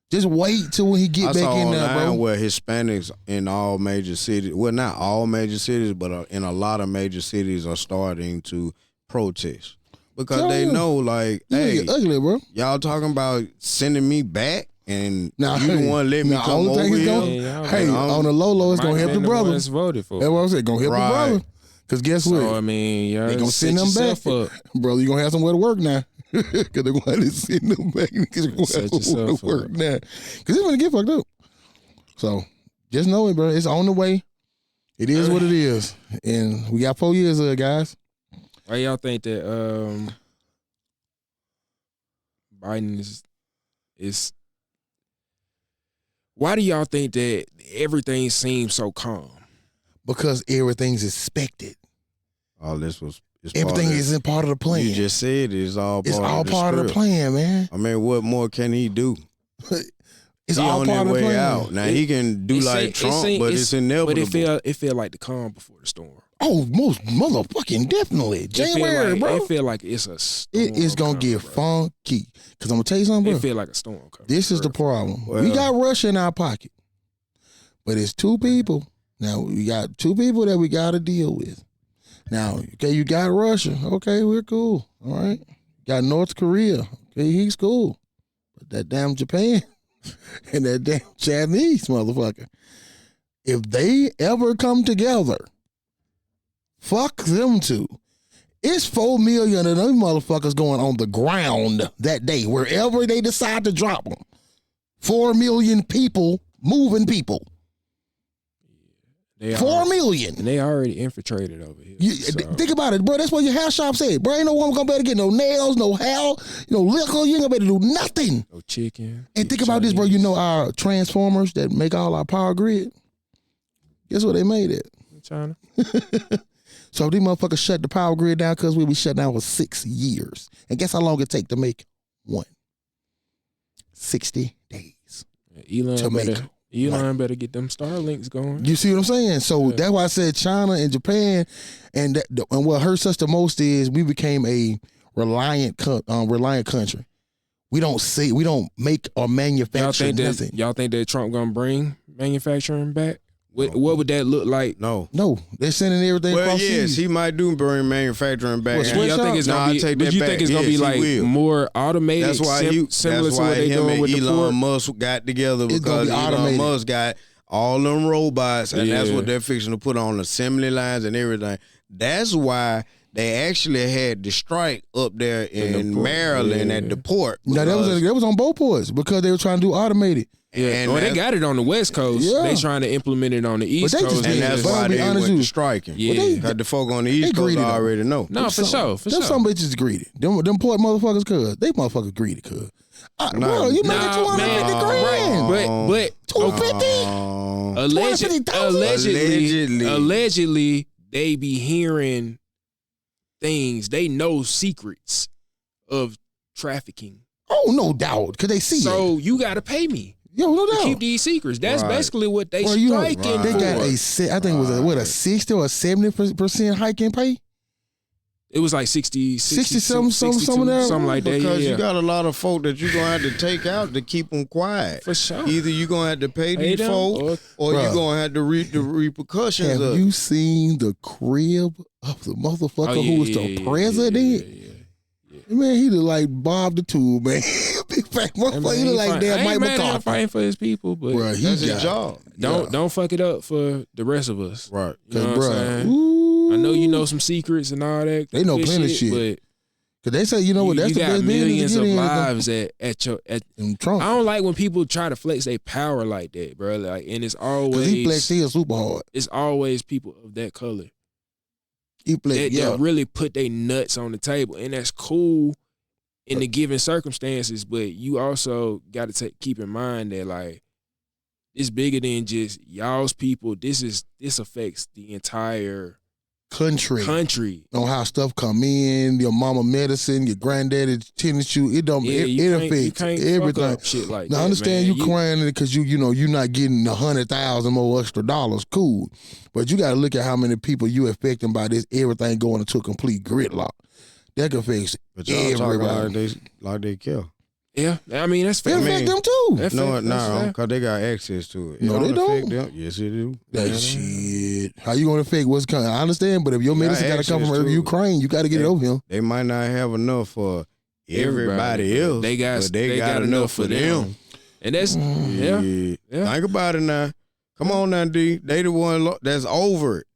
Just wait till when he get back in there, bro. Where Hispanics in all major cities, well, not all major cities, but in a lot of major cities are starting to protest. Because they know, like, hey, ugly, bro. Y'all talking about sending me back, and you don't want to let me come over here. Hey, on the low, it's gonna help the brother. Voted for. That's what I'm saying. Gonna help the brother. Cause guess what? So, I mean, they gonna send them back, bro. You gonna have somewhere to work now. Cause they're gonna have to send them back. Cause you're gonna have somewhere to work now. Cause it's gonna get fucked up. So just know it, bro. It's on the way. It is what it is, and we got 4 years of it, guys. Why y'all think that Biden is? Why do y'all think that everything seems so calm? Because everything's expected. All this was everything is in part of the plan. You just said it's all part of the plan, man. I mean, what more can he do? It's all part of the plan. Out. Now he can do like Trump, but it's inevitable. But it feel like the calm before the storm. Oh, most motherfucking definitely. January, bro. It feel like it's a storm. It is gonna get funky. Cause I'm gonna tell you something, bro. It feel like a storm coming. This is the problem. We got Russia in our pocket, but it's two people. Now we got two people that we got to deal with. Now, okay, you got Russia. Okay, we're cool. All right. Got North Korea. Okay, he's cool. But that damn Japan and that damn Chinese motherfucker, if they ever come together, fuck them two. It's 4 million of them motherfuckers going on the ground that day, wherever they decide to drop them. 4 million people, moving people. 4 million. And they already infiltrated over here. Think about it, bro. That's what your hair shop said. Bro, ain't no woman gonna be able to get no nails, no hair, no liquor. You ain't gonna be able to do nothing. No chicken. And think about this, bro. You know our transformers that make all our power grid? Guess what they made it? China. So these motherfuckers shut the power grid down because we'll be shut down for 6 years. And guess how long it take to make one? 60 days. Elon better get them Starlinks going. You see what I'm saying? So that's why I said China and Japan, and what hurts us the most is we became a reliant country. We don't make or manufacture nothing. Y'all think that Trump gonna bring manufacturing back? What would that look like? No, they're sending everything. Well, yes, he might do bring manufacturing back. Y'all think it's gonna be? But you think it's gonna be like more automated? That's why similar to what they doing with Elon Musk got together, because Elon Musk got all them robots, and that's what they're fixing to put on assembly lines and everything. That's why they actually had the strike up there in Maryland at the port. Now that was on both ports because they were trying to do automated. Yeah, And they that's- got it on the West Coast. Yeah. They trying to implement it on the East they Coast. just And Yeah, that's but why I'll be they honest went with to you. striking. Yeah. Got the folk on the East Coast greedy, though. already know. No, for sure. Them some bitches greedy. Them poor motherfuckers, cuz. They motherfuckers greedy, cuz. Bro, you making Nah, man, 250 grand. right. But 250,000? allegedly, they be hearing things. They know secrets of trafficking. Oh, no doubt. Because they see it. So you got to pay me Yo, no to doubt. keep these secrets. That's Right. basically what they Bro, you know, striking they for. got I think it was a 60 or 70% hike in pay? It was like 60 something, 62, some of that. something like that. Because Yeah, you got a lot of folk that you're going to have to take out to keep them quiet. for sure. Either you're going to have to pay Pay these them, folk or Bruh. you're going to have to reap the repercussions Have of it. you seen the crib of the motherfucker who was the president? Man, he look like Bob the Tool, man. Big fat motherfucker. He look like damn Mike McCarthy. Fighting for his people, but Bruh, he That's his got job. don't fuck it up for the rest of us. Right. You know what I'm Bruh, saying? ooh, I know you know some secrets and all that. They know good plenty shit. but Cause they say, you know what, that's you the got best business millions to of get in. lives at And Trump. I don't like when people try to flex their power like that, bro. Like, and it's Cause he flexed always his super hard. it's always people of that color He flexed, that, yeah. that really put their nuts on the table, and that's cool in the given circumstances. But you also got to keep in mind that like it's bigger than just y'all's people. This affects the entire country. On how stuff come in, your mama medicine, your granddaddy tennis shoe. It don't. Yeah, it you affects can't everything. fuck up shit like Now, that. I understand man. you crying because you know you're not getting 100,000 more extra dollars. Cool, but you got to look at how many people you affecting by this. Everything going into a complete gridlock. That affects But y'all talk everybody. like they care. Yeah, I mean that's It fair. affect them too. That's No, fair. That's fair. because they got access to it. No, It they affect don't. them. Yes, it do. That shit. How you gonna affect what's coming? I understand, but if your You got medicine got to come access from to it. Ukraine, you got to get it over here. They might not have enough for everybody else. They got but they got enough for them. And that's yeah. Think about it now. Come on now, D. They the one that's over it.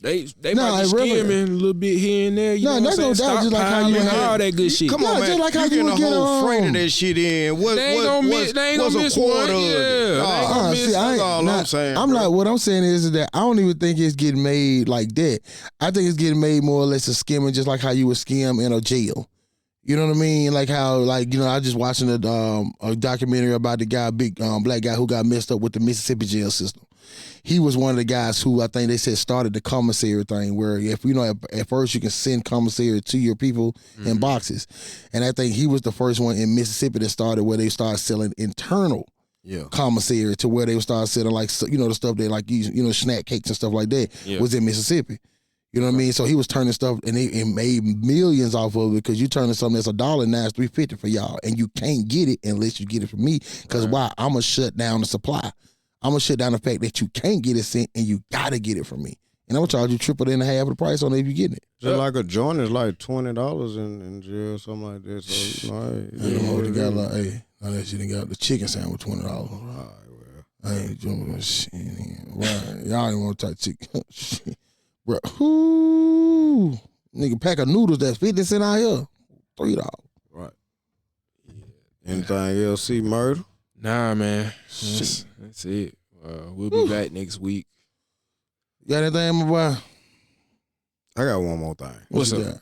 They Nah, might be it really- skimming a little bit here and there. You Nah, know what that's I'm no saying? doubt, just like how you Stockpiling, had- all that good shit. Come on, Yeah, man. just like how you you getting a would get whole freight on. of that shit in. What, They ain't gonna miss. They ain't what's gonna a miss quarter one. of it? Yeah, they ain't gonna miss. That's all I'm saying. I'm bro. like, what I'm saying is that I don't even think it's getting made like that. I think it's getting made more or less a skimming, just like how you would skim in a jail. You know what I mean? Like how, like, you know, I just watching a documentary about the guy, big black guy who got messed up with the Mississippi jail system. He was one of the guys who I think they said started the commissary thing, where if you know at first you can send commissary to your people in boxes, and I think he was the first one in Mississippi that started where they started selling internal commissary to where they would start selling like, you know, the stuff they like you know, snack cakes and stuff like that was in Mississippi. You know what I mean? So he was turning stuff and it made millions off of it, because you turning something that's $1 now it's $3.50 for y'all, and you can't get it unless you get it from me. Because why? I'm gonna shut down the supply. I'm gonna shut down the fact that you can't get it sent and you gotta get it from me. And I'm gonna charge you triple and a half of the price on it if you getting it. Just like a joint is like $20 in jail, something like that. So you know, They got like, hey, now that shit got the chicken sandwich $20. I ain't doing that shit. Right. Y'all ain't want to touch chicken. Shit. Bro, whoo. Nigga, pack of noodles that's 50 cents out here. $3. right. Anything else? See murder? Nah, man. That's it. We'll be back next week. You got anything, my boy? I got one more thing. What's you up? got?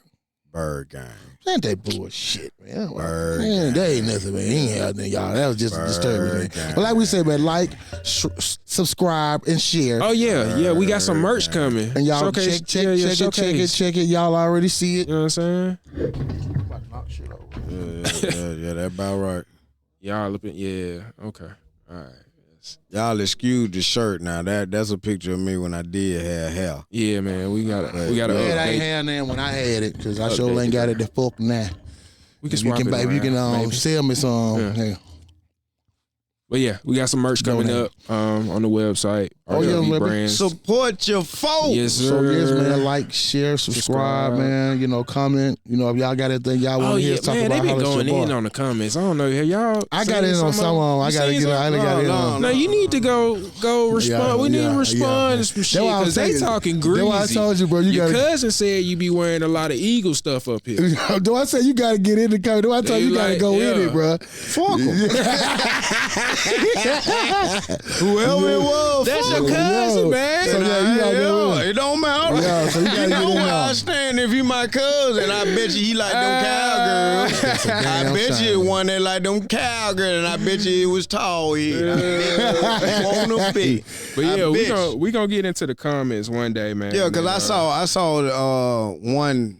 Bird game. Ain't that bullshit, man. Bird Man, gang. that ain't nothing, man. He ain't had nothing, y'all. That was just Bird disturbing, man. gang. But like we said, man, like, subscribe, and share. Oh yeah. We got some merch coming. And y'all Showcase, check showcase. it. Y'all already see it. You know what I'm saying? Yeah, that about right. Y'all up in, yeah. Okay. All right. Y'all excuse the shirt now. That's a picture of me when I did have hair. Yeah, man. We gotta Man, I ain't update. had that when I had it, because I sure ain't got it the fuck now. We can If you swap can, it if you can around, maybe. sell me some. Yeah. Hey. But yeah, we got some merch coming Donate. up on the website. Oh, yeah, RWB baby. brands. Support your folks. Yes, sir. So yes, man, like, share, subscribe, man. You know, comment. You know, if y'all got anything y'all want Oh to hear yeah, us talk man, about, they been holler at going your in boy. on the comments. I don't know, have y'all? I got in on some of them. I got to get. I got in on. No, you need to go respond. Yeah, We need yeah, to respond yeah. to some That's shit why I was because they saying- talking That's why I greasy. told you, bro. You Your got. cousin said you be wearing a lot of Eagle stuff up here. Do I say you got to get in the comment? Do I tell They you got to like, go in yeah. it, bro? Fuck 'em. Whoever it was, That's fuck your him. cousin, man. So, yeah, you gotta go with him. It don't matter. Yeah, so you gotta You get know in where now. I stand if you my cousin. I bet you he like them cowgirls. That's a I damn bet shame. you one that like them cowgirls, and I bet you it was tall head. I bet you want them big. But yeah, I we bet you. gonna get into the comments one day, man. Yeah, because And, I saw one.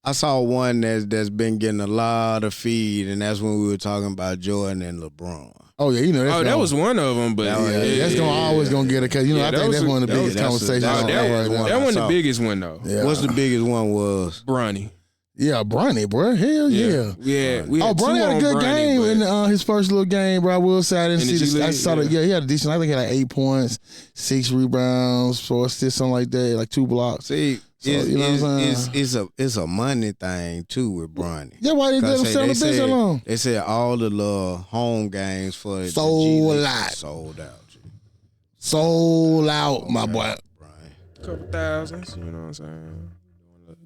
I saw one that's been getting a lot of feed, and that's when we were talking about Jordan and LeBron. Oh yeah, you know that's that was one of them, but that's gonna always gonna get it because Yeah, I that think was that's one of the that biggest was- conversations that's- on that right was now. one. that wasn't I the saw. biggest one though. Yeah. What's the biggest one was? Bronny. Yeah, Bronny, bro. Hell yeah. We had Bronny two had a on good Bronny, game but- in his first little game, bro. I will say I didn't In see the G this. I League, saw that. yeah. Yeah, he had a decent. I think he had like 8 points, 6 rebounds, 4 assists, something like that, like 2 blocks. See, So, you know what I'm saying? it's a money thing too with Bronny. Yeah, why they let him Cause sell the bitch so long? They said all the little home games for the Sold G League out. sold out. Sold out, my boy. Bronny. couple thousands, you know what I'm saying?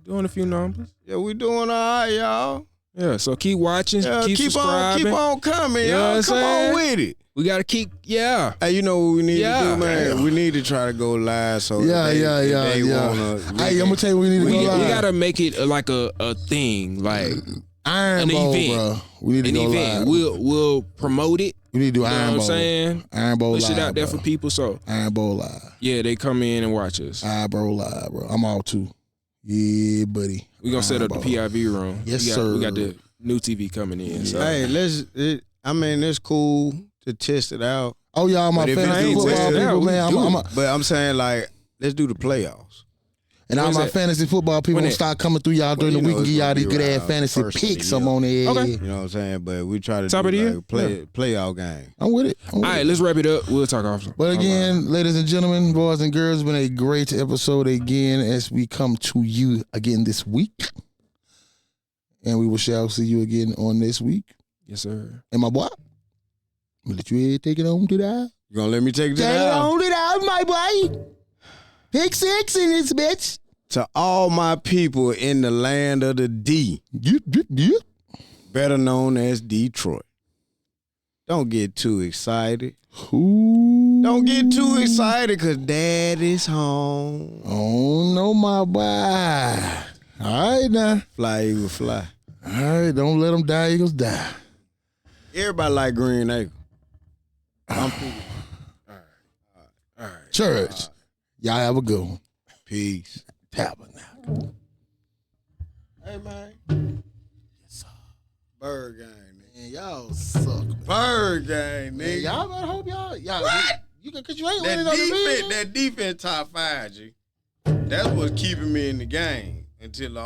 Doing a few numbers. Yeah, we doing all right, y'all. Yeah, so keep watching, Yeah, keep subscribing. keep on coming, You know what y'all. I'm Come on saying? with it. We gotta keep, yeah. Hey, you know what we need to Yeah. do, man? We need to try to go live so Yeah, if they, yeah, if yeah, they yeah. wanna Hey, I'm gonna tell you what we need to We, go we live. gotta make it like a thing, like Iron an Bowl, event. bro. We need to an go event. live. We'll promote it. We need to do You know Iron what I'm Bowl. saying? Iron Bowl Push live, it out there bro. for people. So Iron Bowl live. yeah, they come in and watch us. Iron Bowl live, bro. I'm all too. Yeah, buddy. We gonna set up the Iron Bowl. PIV room. Yes, We got sir. the new TV coming in. So. Hey, it's cool to test it out. Oh, y'all, my But if it's fantasy ain't football tested people, out, man. we do I'm But I'm saying, like, let's do the playoffs. and all When's my that? fantasy football people When gonna that? start coming through y'all during Well, the you week and know give it's y'all gonna these be good ass around fantasy first of the picks. I'm year. on there. Okay. You know what I'm saying? But we try to Top do of the year? like playoff game. I'm with it. All right, let's wrap it up. We'll talk after. But again, ladies and gentlemen, boys and girls, it's been a great episode again as we come to you again this week. And we will shall see you again on this week. Yes, sir. And my boy, I'm gonna let you take it on to that. You gonna let me take Take that it out? on to that, my boy. Pick 6 in this bitch. To all my people in the land of the D, Yep, yep, yep. better known as Detroit. Don't get too excited. Ooh. Don't get too excited because dad is home. Oh, no, my boy. All right, now. Fly, Eagle, fly. All right, don't let them die. Eagles die. Everybody like Green Acre. Church. Y'all have a good one. Peace. Tabernacle. Hey, man. Bird gang, nigga. Man, y'all suck. Man. Bird gang, Man, nigga. y'all better hope y'all. What? Cause you ain't winning on the league. That defense top 5, G. That's what's keeping me in the game until the